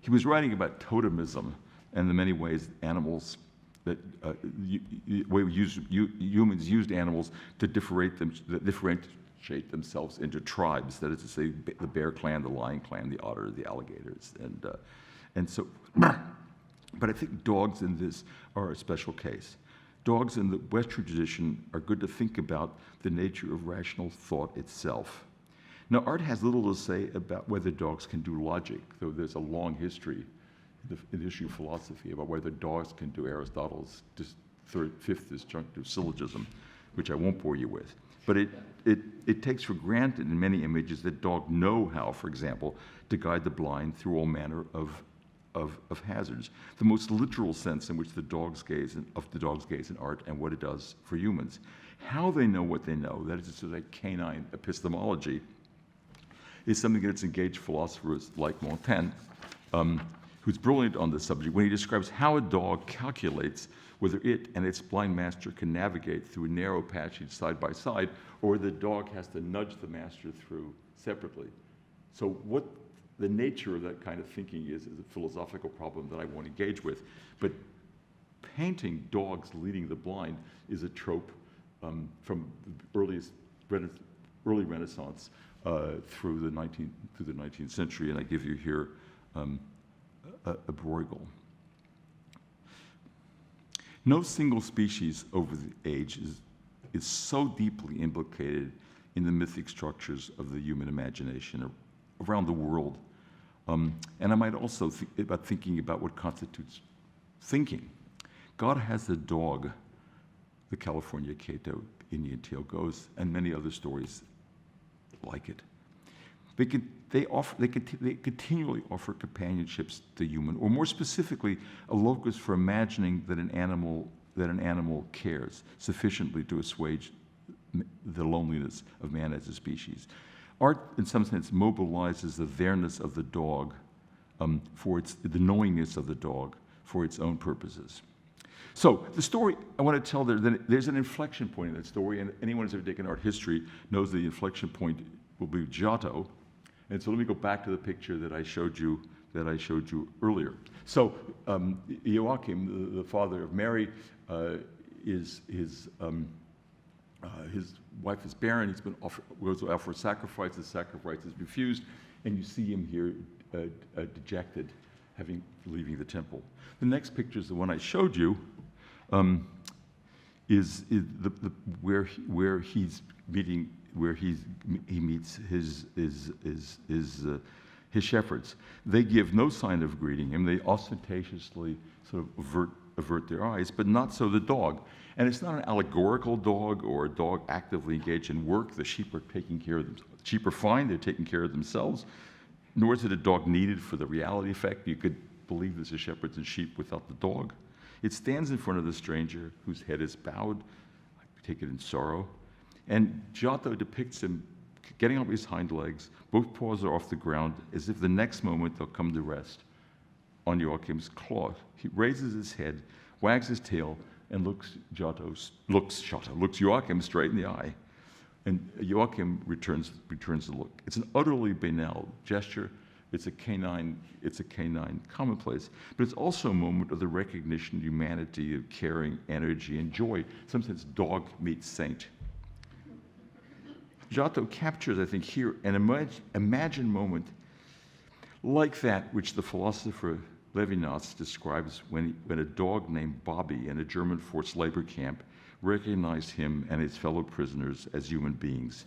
He was writing about totemism and the many ways animals that humans used animals to differentiate themselves into tribes. That is to say, the bear clan, the lion clan, the otter, the alligators, and so. But I think dogs in this are a special case. Dogs in the Western tradition are good to think about the nature of rational thought itself. Now, art has little to say about whether dogs can do logic, though there's a long history in the history of philosophy about whether dogs can do Aristotle's fifth disjunctive syllogism, which I won't bore you with. But it takes for granted in many images that dogs know how, for example, to guide the blind through all manner of hazards. The most literal sense in which the dog's gaze in art and what it does for humans. How they know what they know, that is sort of canine epistemology, is something that's engaged philosophers like Montaigne, who's brilliant on this subject, when he describes how a dog calculates whether it and its blind master can navigate through a narrow passage side by side, or the dog has to nudge the master through separately. So what the nature of that kind of thinking is a philosophical problem that I won't engage with. But painting dogs leading the blind is a trope from the early Renaissance through the 19th century, and I give you here a Bruegel. No single species over the age is so deeply implicated in the mythic structures of the human imagination around the world And I might also think about thinking about what constitutes thinking. God has the dog, the California Cato Indian tale goes, and many other stories like it. They continually offer companionships to human, or more specifically, a locus for imagining that an animal cares sufficiently to assuage the loneliness of man as a species. Art, in some sense, mobilizes the there-ness of the dog the knowingness of the dog for its own purposes. So the story I want to tell, there's an inflection point in that story, and anyone who's ever taken art history knows the inflection point will be Giotto. And so let me go back to the picture that I showed you earlier. So Joachim, the father of Mary, his wife is barren. He's been goes to offer sacrifice. The sacrifice is refused, and you see him here dejected, leaving the temple. The next picture is the one I showed you. Is where he meets his shepherds. They give no sign of greeting him. They ostentatiously sort of avert their eyes, but not so the dog. And it's not an allegorical dog or a dog actively engaged in work. The sheep are taking care of them. The sheep are fine. They're taking care of themselves. Nor is it a dog needed for the reality effect. You could believe there's a shepherds and sheep without the dog. It stands in front of the stranger whose head is bowed. I take it in sorrow. And Giotto depicts him getting up his hind legs. Both paws are off the ground, as if the next moment they'll come to rest on Joachim's claw. He raises his head, wags his tail, and looks Joachim straight in the eye. And Joachim returns the look. It's an utterly banal gesture. It's a canine commonplace, but it's also a moment of the recognition of humanity, of caring, energy, and joy. In some sense, dog meets saint. Giotto captures, I think, here an imagined moment like that which the philosopher Levinas describes when a dog named Bobby in a German forced labor camp recognized him and his fellow prisoners as human beings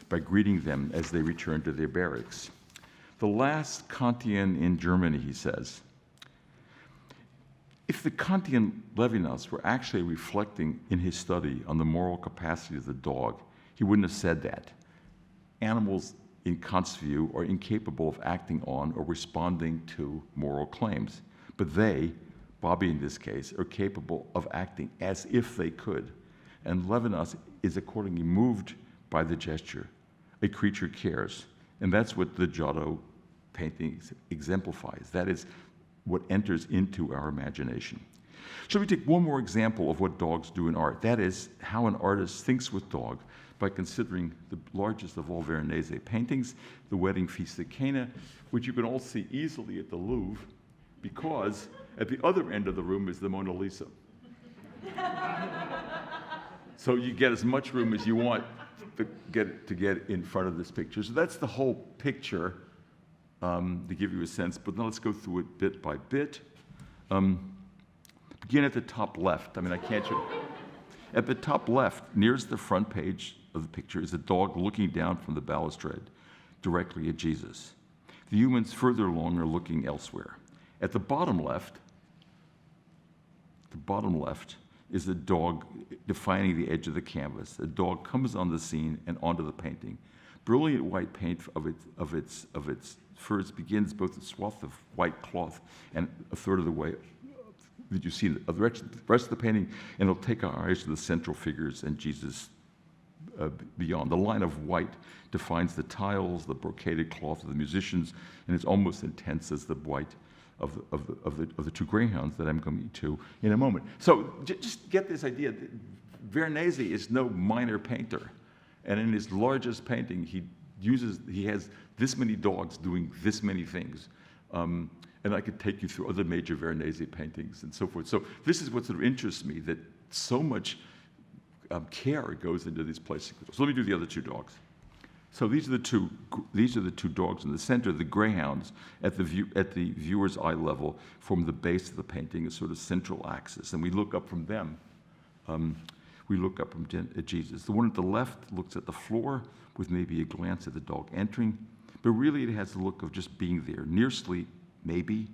by greeting them as they returned to their barracks. The last Kantian in Germany, he says. If the Kantian Levinas were actually reflecting in his study on the moral capacity of the dog, he wouldn't have said that. Animals, in Kant's view, are incapable of acting on or responding to moral claims. But they, Bobby in this case, are capable of acting as if they could. And Levinas is accordingly moved by the gesture. A creature cares. And that's what the Giotto painting exemplifies. That is what enters into our imagination. So we take one more example of what dogs do in art. That is how an artist thinks with dog by considering the largest of all Veronese paintings, the Wedding Feast at Cana, which you can all see easily at the Louvre, because at the other end of the room is the Mona Lisa. So you get as much room as you want to get in front of this picture. So that's the whole picture, to give you a sense, but now let's go through it bit by bit. Begin at the top left. I mean, I can't show. At the top left, nearest the front page of the picture, is a dog looking down from the balustrade directly at Jesus. The humans further along are looking elsewhere. At the bottom left is the dog defining the edge of the canvas. The dog comes on the scene and onto the painting. Brilliant white paint of its furs begins both a swath of white cloth and a third of the way that you see the rest of the painting, and it'll take our eyes to the central figures and Jesus beyond. The line of white defines the tiles, the brocaded cloth of the musicians, and it's almost intense as the white of the two greyhounds that I'm going to in a moment. So just get this idea. Veronese is no minor painter, and in his largest painting, he has this many dogs doing this many things. And I could take you through other major Veronese paintings and so forth. So this is what sort of interests me, that so much care goes into these places. So let me do the other two dogs. So these are the two dogs in the center. The greyhounds at the viewer's eye level form the base of the painting, a sort of central axis, and we look up from them. We look up at Jesus. The one at the left looks at the floor with maybe a glance at the dog entering. but really it has the look of just being there, near sleep, maybe,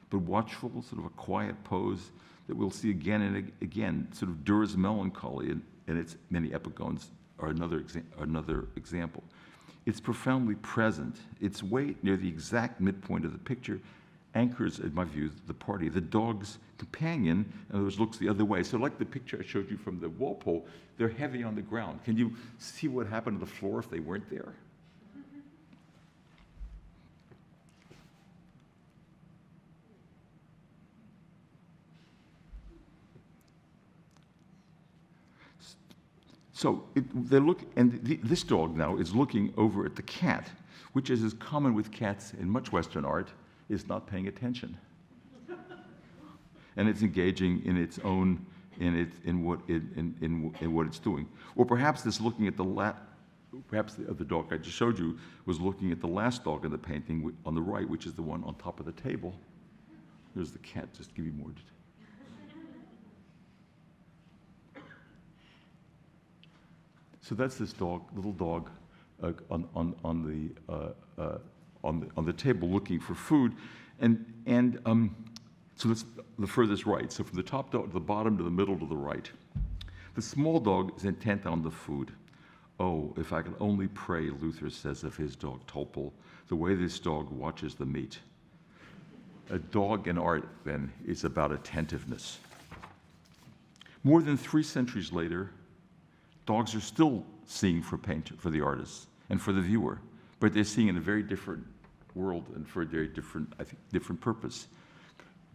but watchful, sort of a quiet pose that we'll see again and again, sort of Durer's melancholy and its many epigones are another example. It's profoundly present. Its weight near the exact midpoint of the picture anchors, in my view, the party. The dog's companion, in other words, looks the other way. So like the picture I showed you from the Walpole, they're heavy on the ground. Can you see what happened to the floor if they weren't there? So they look, and this dog now is looking over at the cat, which, as is common with cats in much Western art, is not paying attention, and it's engaging in its own, in what it's doing. Or perhaps this looking at perhaps the other dog I just showed you was looking at the last dog in the painting on the right, which is the one on top of the table. There's the cat. Just give me more detail. So that's this dog, little dog, on the table looking for food, and so that's the furthest right. So from the top dog to the bottom to the middle to the right. The small dog is intent on the food. Oh, if I could only pray, Luther says of his dog Topol, the way this dog watches the meat. A dog in art, then, is about attentiveness. More than 3 centuries later, dogs are still seeing for the artist and for the viewer, but they're seeing in a very different world and for a very different, I think, different purpose.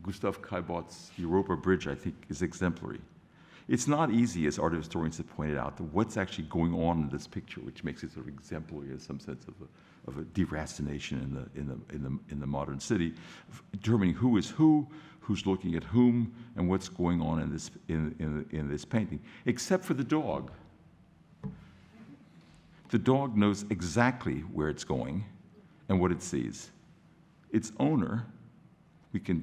Gustav Caillebott's Europa Bridge, I think, is exemplary. It's not easy, as art historians have pointed out, what's actually going on in this picture, which makes it sort of exemplary in some sense of a deracination in the modern city, determining who is who, who's looking at whom, and what's going on in this painting, except for the dog. The dog knows exactly where it's going and what it sees. Its owner, we can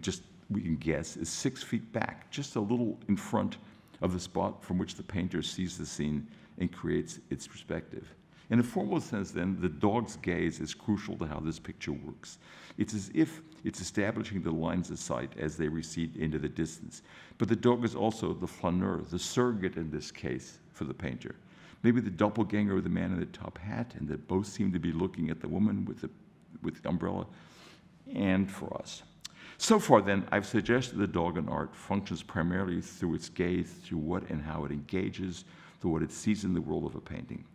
guess, is 6 feet back, just a little in front of the spot from which the painter sees the scene and creates its perspective. In a formal sense, then, the dog's gaze is crucial to how this picture works. It's as if it's establishing the lines of sight as they recede into the distance. But the dog is also the flaneur, the surrogate in this case for the painter. Maybe the doppelganger of the man in the top hat, and that both seem to be looking at the woman with the umbrella, and for us. So far, then, I've suggested the dog in art functions primarily through its gaze, through what and how it engages, through what it sees in the world of a painting.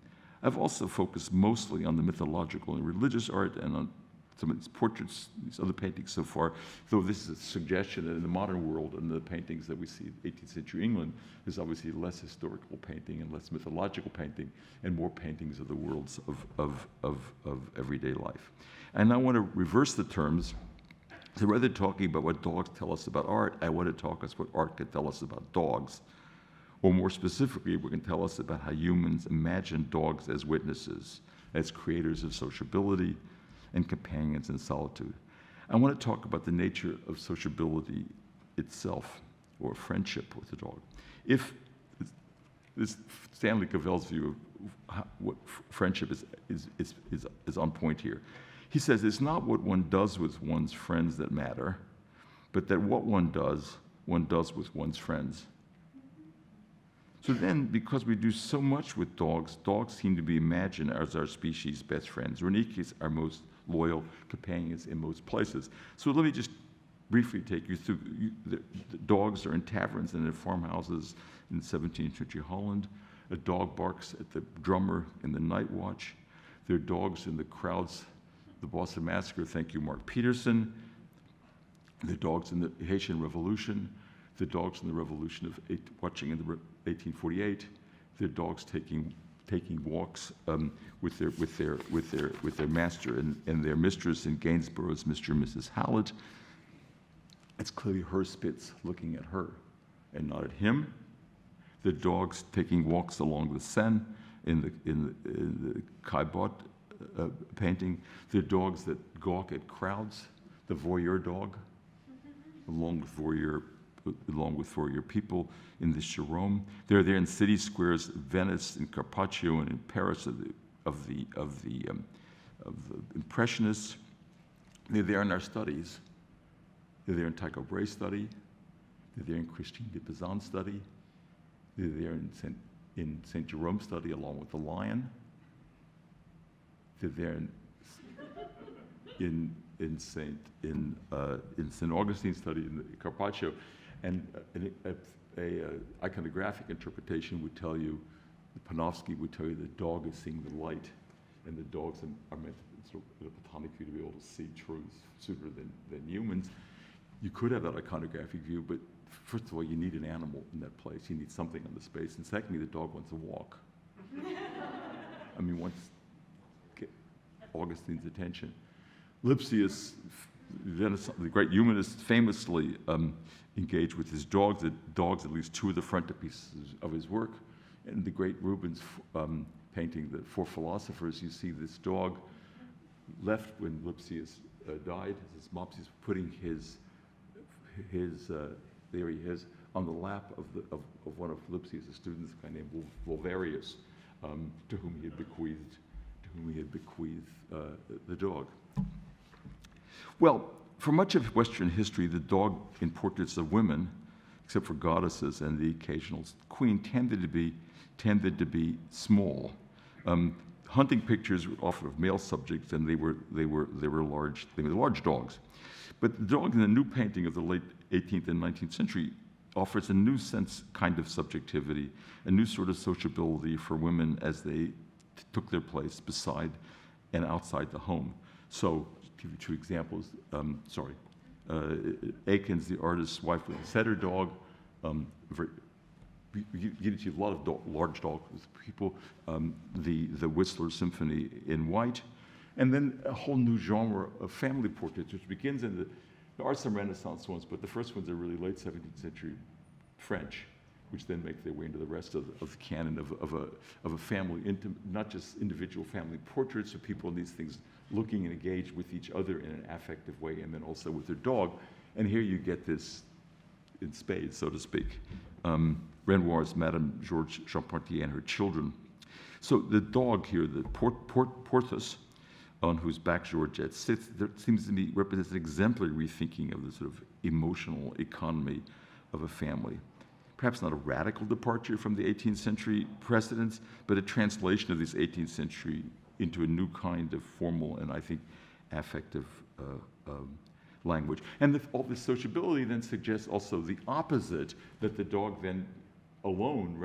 I've also focused mostly on the mythological and religious art and on some of these portraits, these other paintings so far, though this is a suggestion that in the modern world and the paintings that we see in 18th century England, there's obviously less historical painting and less mythological painting and more paintings of the worlds of everyday life. And I want to reverse the terms. So rather than talking about what dogs tell us about art, I want to talk about what art can tell us about dogs. Or more specifically, we can tell us about how humans imagine dogs as witnesses, as creators of sociability, and companions in solitude. I want to talk about the nature of sociability itself, or friendship with the dog. If this Stanley Cavell's view of what friendship is on point here. He says it's not what one does with one's friends that matter, but that what one does with one's friends. So then, because we do so much with dogs, dogs seem to be imagined as our species' best friends, or in any case, our most loyal companions in most places. So let me just briefly take you through. The dogs are in taverns and in farmhouses in 17th century Holland. A dog barks at the drummer in the night watch. There are dogs in the crowds, the Boston Massacre, thank you, Mark Peterson. The dogs in the Haitian Revolution. The dogs in the Revolution of watching in the 1848. The dogs taking walks with their master and their mistress in Gainsborough's Mr. and Mrs. Hallett. It's clearly her Spitz looking at her and not at him. The dogs taking walks along the Seine in the Caillebott painting. The dogs that gawk at crowds. The voyeur dog, along with voyeur people in the Jerome. They're there in city squares, Venice and Carpaccio, and in Paris of the the Impressionists. They're there in our studies. They're there in Tycho Brahe's study. They're there in Christine de Pizan's study. They're there in St. Jerome's study along with the lion. They're there in St. Augustine's study in the Carpaccio. And a iconographic interpretation would tell you, Panofsky would tell you the dog is seeing the light, and the dogs are meant sort of a platonic view to be able to see truths sooner than humans. You could have that iconographic view, but first of all, you need an animal in that place. You need something on the space. And secondly, the dog wants to walk. I mean, once get Augustine's attention. Lipsius, the great humanist, famously engaged with his dogs, at least two of the frontispieces of his work. And the great Rubens painting, The Four Philosophers, you see this dog left when Lipsius died. His mops is putting his there he is on the lap of one of Lipsius' students, a guy named Volvarius, to whom he had bequeathed the dog. Well, for much of Western history, the dog in portraits of women, except for goddesses and the occasional queen, tended to be small. Hunting pictures were often of male subjects, and they were large dogs. But the dog in the new painting of the late 18th and 19th century offers a new kind of subjectivity, a new sort of sociability for women as they took their place beside and outside the home. So, to give you two examples, Aikens, the artist's wife with a setter dog, you get to a lot of large dogs, people, the Whistler Symphony in white, and then a whole new genre of family portraits, which begins in there are some Renaissance ones, but the first ones are really late 17th century French, which then make their way into the rest of the canon of a family, not just individual family portraits of people in these things looking and engaged with each other in an affective way, and then also with their dog. And here you get this in spades, so to speak. Renoir's Madame Georges Charpentier and her children. So the dog here, the Porthos, on whose back Georgette sits, there seems to me represents an exemplary rethinking of the sort of emotional economy of a family. Perhaps not a radical departure from the 18th century precedents, but a translation of this 18th century into a new kind of formal and, I think, affective language. And all this sociability then suggests also the opposite, that the dog then alone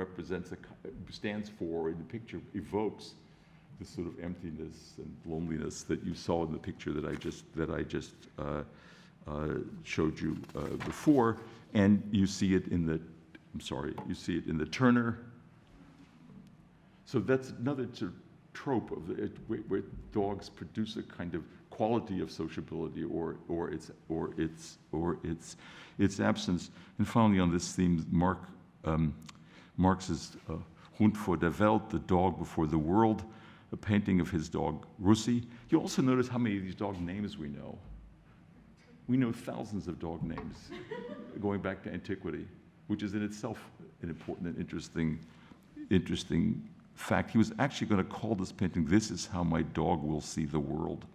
stands for, in the picture, evokes this sort of emptiness and loneliness that you saw in the picture that I just showed you before, and you see it in the Turner. So that's another sort of trope of where dogs produce a kind of quality of sociability or its absence. And finally, on this theme, Marx's Hund vor der Welt, the dog before the world, a painting of his dog Russi. You also notice how many of these dog names we know. We know thousands of dog names going back to antiquity, which is in itself an important and interesting fact. He was actually going to call this painting, "This is how my dog will see the world."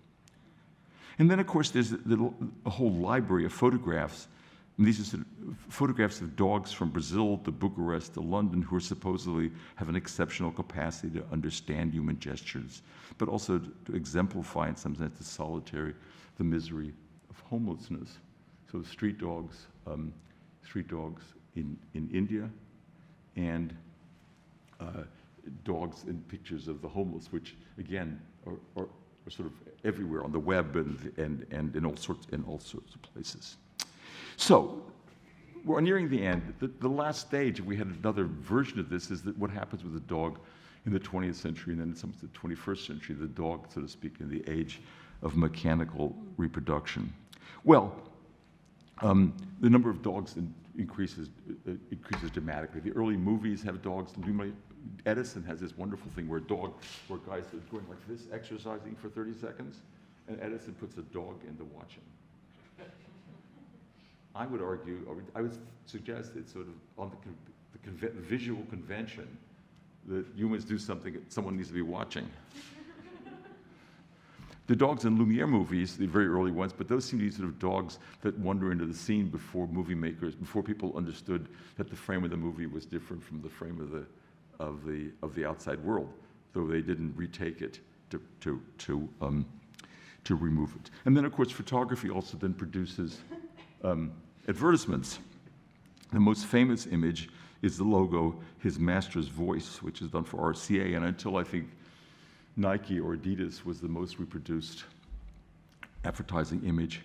And then, of course, there's a whole library of photographs. And these are sort of photographs of dogs from Brazil to Bucharest to London who are supposedly have an exceptional capacity to understand human gestures, but also to exemplify, in some sense, the misery of homelessness. So street dogs in India, and dogs in pictures of the homeless, which again are sort of everywhere on the web and in all sorts of places. So we're nearing the end. The last stage, if we had another version of this, is that what happens with the dog in the 20th century and then in some of the 21st century, the dog, so to speak, in the age of mechanical reproduction. Well, the number of dogs increases dramatically. The early movies have dogs. Edison has this wonderful thing where guys are going like this, exercising for 30 seconds, and Edison puts a dog in to watch him. I would argue, or I would suggest it's sort of on the visual convention that humans do something that someone needs to be watching. The dogs in Lumiere movies, the very early ones, but those seem to be sort of dogs that wander into the scene before movie makers, before people understood that the frame of the movie was different from the frame of the outside world, though they didn't retake it to remove it. And then, of course, photography also then produces advertisements. The most famous image is the logo, His Master's Voice, which is done for RCA, and until I think Nike or Adidas was the most reproduced advertising image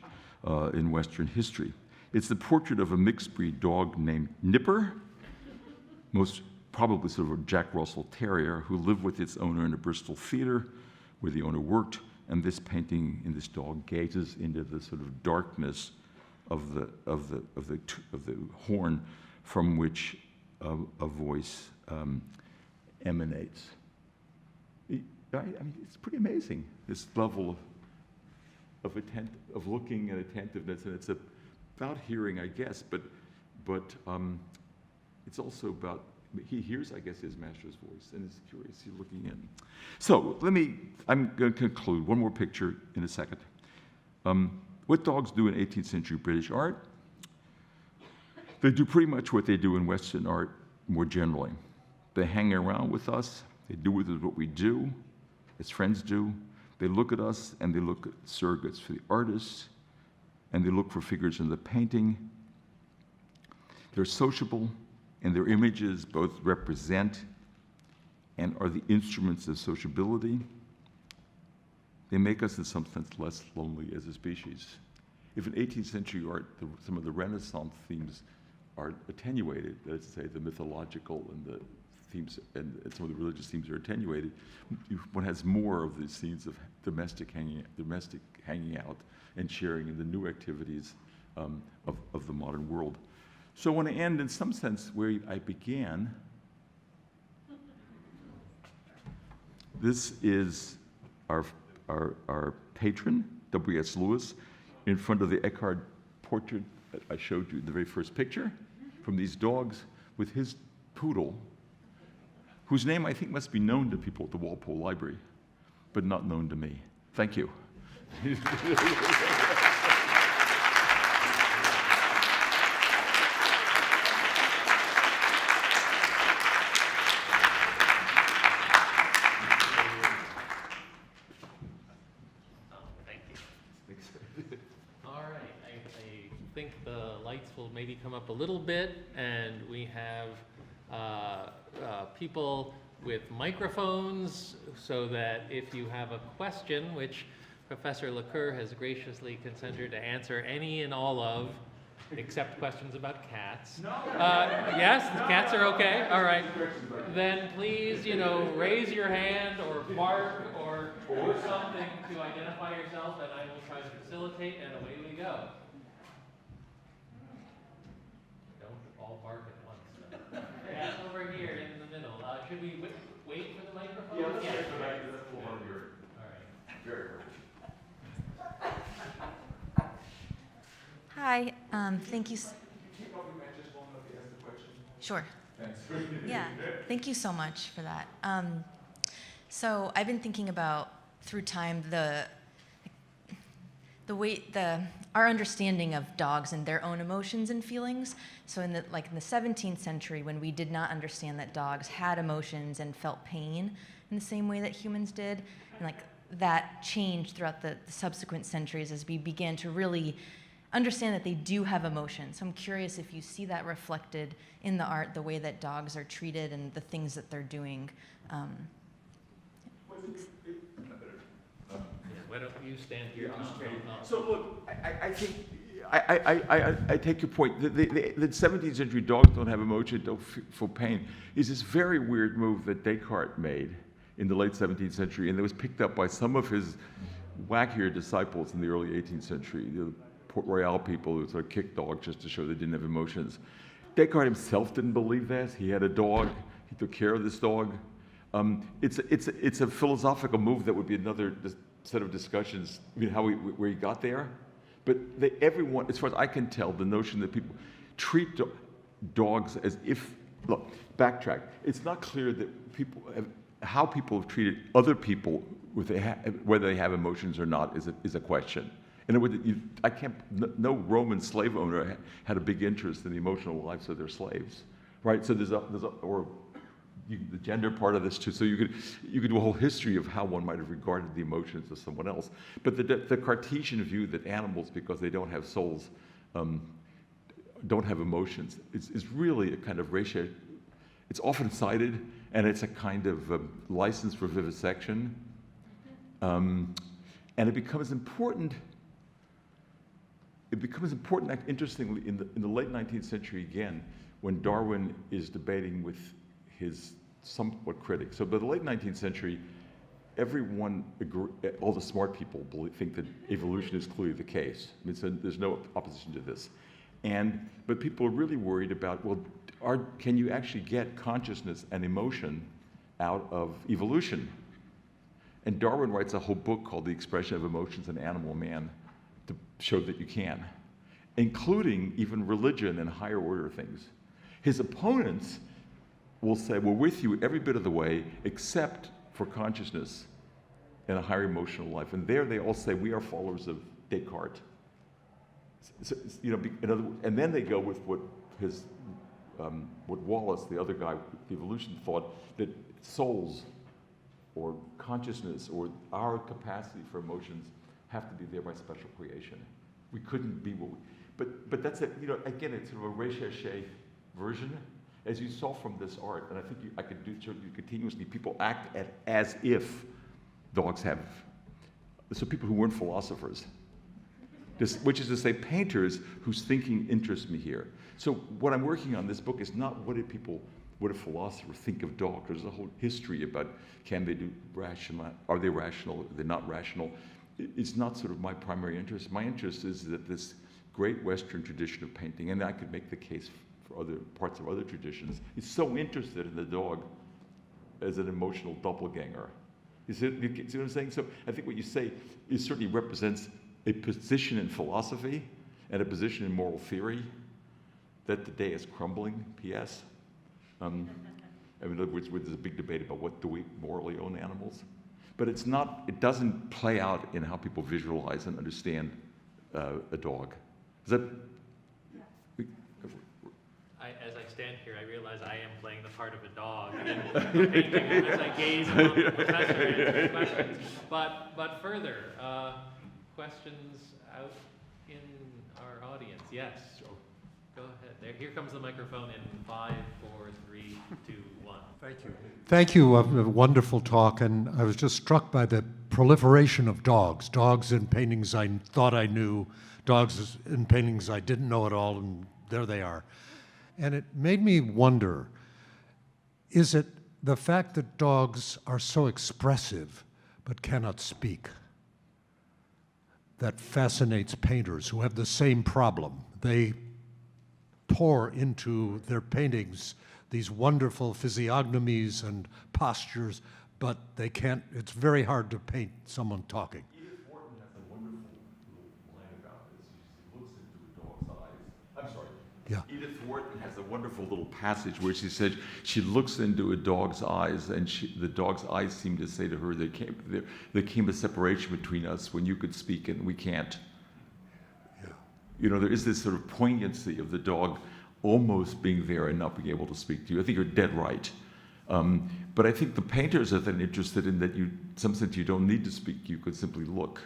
in Western history. It's the portrait of a mixed breed dog named Nipper, most probably sort of a Jack Russell Terrier, who lived with its owner in a Bristol theater where the owner worked, and this painting in this dog gazes into the sort of darkness of the horn from which a voice emanates. I mean, it's pretty amazing, this level of looking and attentiveness, and it's about hearing, I guess, but it's also about, he hears, I guess, his master's voice, and is curious, he's looking in. So I'm going to conclude. One more picture in a second. What dogs do in 18th century British art? They do pretty much what they do in Western art more generally. They hang around with us, they do with us what we do, as friends do. They look at us and they look at surrogates for the artists, and they look for figures in the painting. They're sociable, and their images both represent and are the instruments of sociability. They make us in some sense less lonely as a species. If in 18th century art, some of the Renaissance themes are attenuated, that is to say, the mythological and the themes and some of the religious themes are attenuated, one has more of these scenes of domestic hanging out and sharing in the new activities of the modern world. So I want to end in some sense where I began. This is our patron, W.S. Lewis, in front of the Eckhart portrait that I showed you in the very first picture, from these dogs with his poodle, whose name I think must be known to people at the Walpole Library, but not known to me. Thank you. I think the lights will maybe come up a little bit, and we have people with microphones so that if you have a question, which Professor Laqueur has graciously consented to answer any and all of, except questions about cats. No. Yes, the cats are okay. All right. Then please, raise your hand or bark or do something to identify yourself, and I will try to facilitate, and away we go. Don't all bark at once. Cats over here in the middle. Should we wait for the microphone? Yeah, let's wait for the microphone. That's a little harder. All right. Very hard. Hi, thank you. Sure. Thanks. Yeah, thank you so much for that. So I've been thinking about, through time, our understanding of dogs and their own emotions and feelings. So in the 17th century, when we did not understand that dogs had emotions and felt pain in the same way that humans did, and that changed throughout the subsequent centuries as we began to really understand that they do have emotions. So I'm curious if you see that reflected in the art, the way that dogs are treated and the things that they're doing. Why don't you stand here? So look, I think I take your point. The 17th century dogs don't have emotion, don't feel pain. Is this very weird move that Descartes made in the late 17th century, and that was picked up by some of his wackier disciples in the early 18th century. The Port Royal people who sort of kicked dogs just to show they didn't have emotions. Descartes himself didn't believe that. He had a dog. He took care of this dog. It's a philosophical move that would be another set of discussions. Where he got there. But everyone, as far as I can tell, the notion that people treat dogs as if, look, backtrack. It's not clear that people how people have treated other people, whether they have emotions or not, is a question. And no Roman slave owner had a big interest in the emotional lives of their slaves, right? So the gender part of this too. So you could do a whole history of how one might have regarded the emotions of someone else. But the Cartesian view that animals, because they don't have souls, don't have emotions, is really a kind of ratio. It's often cited, and it's a kind of license for vivisection. And it becomes important. Interestingly, in the late 19th century again, when Darwin is debating with his somewhat critics. So by the late 19th century, all the smart people think that evolution is clearly the case. I mean, so there's no opposition to this. But people are really worried about, well, can you actually get consciousness and emotion out of evolution? And Darwin writes a whole book called The Expression of Emotions in Animal Man to show that you can, including even religion and higher order things. His opponents will say, we're with you every bit of the way except for consciousness and a higher emotional life. And there they all say, we are followers of Descartes. So, and then they go with what Wallace, the other guy, the evolution, thought, that souls or consciousness or our capacity for emotions have to be there by special creation. We couldn't be what we, but that's it. Again, it's sort of a recherche version, as you saw from this art, and I think I could show you continuously. People act as if dogs have. So people who weren't philosophers, which is to say, painters whose thinking interests me here. So what I'm working on this book is not what do philosophers think of dogs. There's a whole history about can they do rational, are they rational, are they not rational. It's not sort of my primary interest. My interest is that this great Western tradition of painting, and I could make the case for other parts of other traditions, is so interested in the dog as an emotional doppelganger. You see what I'm saying? So I think what you say certainly represents a position in philosophy and a position in moral theory that today is crumbling, P.S. In other words, there's a big debate about what do we morally own animals. But it doesn't play out in how people visualize and understand a dog. Is that? As I stand here, I realize I am playing the part of a dog in painting as I gaze upon the professor and questions. But further, questions out in our audience? Yes. Go ahead. Here comes the microphone in 5, 4, 3, 2, 1. Thank you. Thank you. A wonderful talk, and I was just struck by the proliferation of dogs. Dogs in paintings I thought I knew, dogs in paintings I didn't know at all, and there they are. And it made me wonder, is it the fact that dogs are so expressive but cannot speak that fascinates painters who have the same problem? They pour into their paintings these wonderful physiognomies and postures, but they can't, it's very hard to paint someone talking. Edith Wharton has a wonderful little line about this. She looks into a dog's eyes. I'm sorry. Yeah. Edith Wharton has a wonderful little passage where she said she looks into a dog's eyes, and the dog's eyes seem to say to her, there came a separation between us when you could speak and we can't. There is this sort of poignancy of the dog almost being there and not being able to speak to you. I think you're dead right. But I think the painters are then interested in that in some sense you don't need to speak, you could simply look.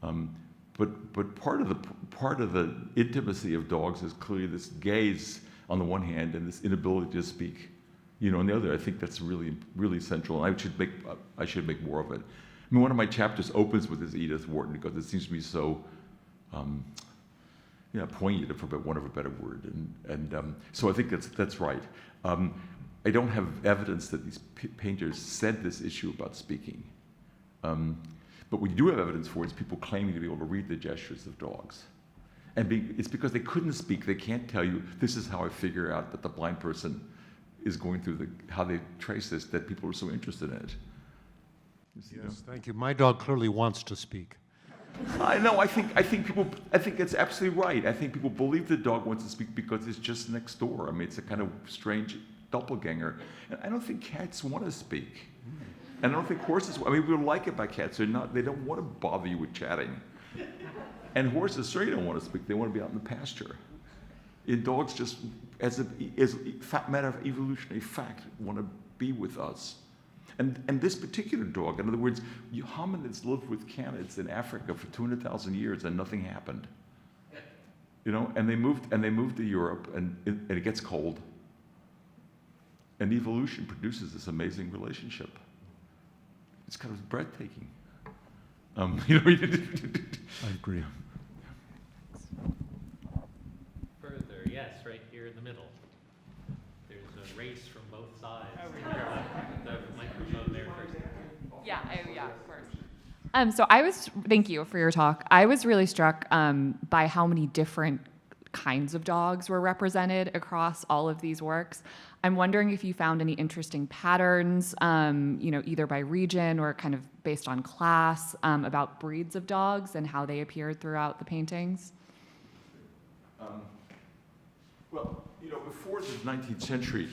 But part of the intimacy of dogs is clearly this gaze on the one hand and this inability to speak. On the other, I think that's really, really central, and I should make more of it. I mean, one of my chapters opens with this Edith Wharton because it seems to be so poignant, for want of a better word, and so I think that's right. I don't have evidence that these painters said this issue about speaking, but what you do have evidence for is people claiming to be able to read the gestures of dogs, and it's because they couldn't speak. They can't tell you this is how I figure out that the blind person is going through how they trace this. That people are so interested in it. Yes, thank you. My dog clearly wants to speak. I know. I think it's absolutely right. I think people believe the dog wants to speak because it's just next door. I mean, it's a kind of strange doppelganger. And I don't think cats want to speak. And I don't think horses, I mean, we like it about cats. They don't want to bother you with chatting. And horses certainly don't want to speak. They want to be out in the pasture. And dogs just, as a matter of evolutionary fact, want to be with us. And this particular dog, in other words, hominids lived with canids in Africa for 200,000 years and nothing happened. You know, and they moved to Europe, and it gets cold. And evolution produces this amazing relationship. It's kind of breathtaking. You know, I agree. Further, yes, right here in the middle. There's a race from both sides. The microphone there first. Yeah, of course. Thank you for your talk. I was really struck by how many different kinds of dogs were represented across all of these works. I'm wondering if you found any interesting patterns, either by region or kind of based on class, about breeds of dogs and how they appeared throughout the paintings. Well, you know, before the 19th century,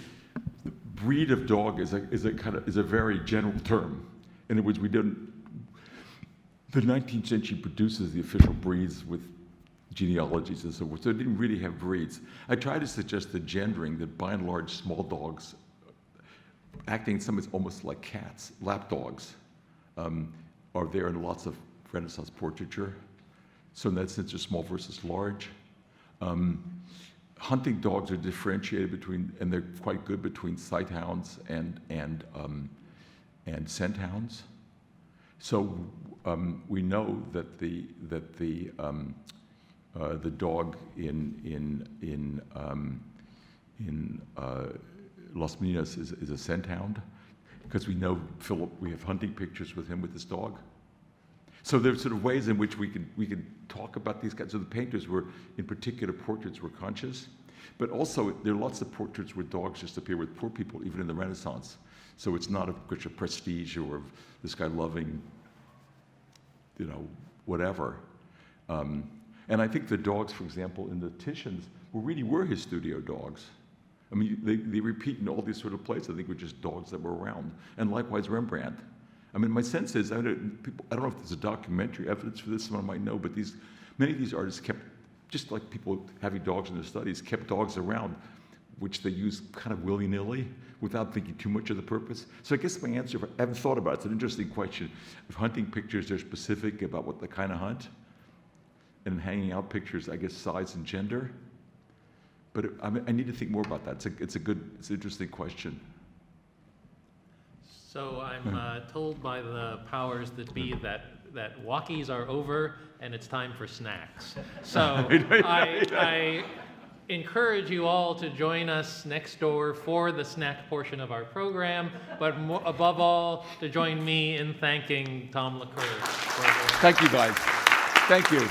the breed of dog is a very general term. In other words, the 19th century produces the official breeds with genealogies and so forth, so it didn't really have breeds. I tried to suggest the gendering that by and large small dogs, acting in some ways almost like cats, lap dogs, are there in lots of Renaissance portraiture. So in that sense, they're small versus large. Hunting dogs are differentiated between, and they're quite good between sight hounds and scent hounds. So we know that the dog in Las Meninas is a scent hound, because we know we have hunting pictures with him with this dog. So there's sort of ways in which we could talk about these guys. So the painters were, in particular portraits, were conscious, but also there are lots of portraits where dogs just appear with poor people, even in the Renaissance. So it's not a question of prestige or of this guy loving, you know, whatever. And I think the dogs, for example, in the Titians were his studio dogs. I mean, they repeat in all these sort of plays. I think were just dogs that were around. And likewise, Rembrandt. I mean, my sense is, I don't know if there's a documentary evidence for this, someone might know, but many of these artists kept, just like people having dogs in their studies, kept dogs around, which they used kind of willy-nilly without thinking too much of the purpose. So I guess my answer, I haven't thought about it, it's an interesting question. If hunting pictures are specific about what they kind of hunt, and hanging out pictures, I guess, size and gender. But I need to think more about that. It's an interesting question. So I'm told by the powers that be that walkies are over and it's time for snacks. So I encourage you all to join us next door for the snack portion of our program, but above all, to join me in thanking Tom Laqueur. Thank you, guys. Thank you.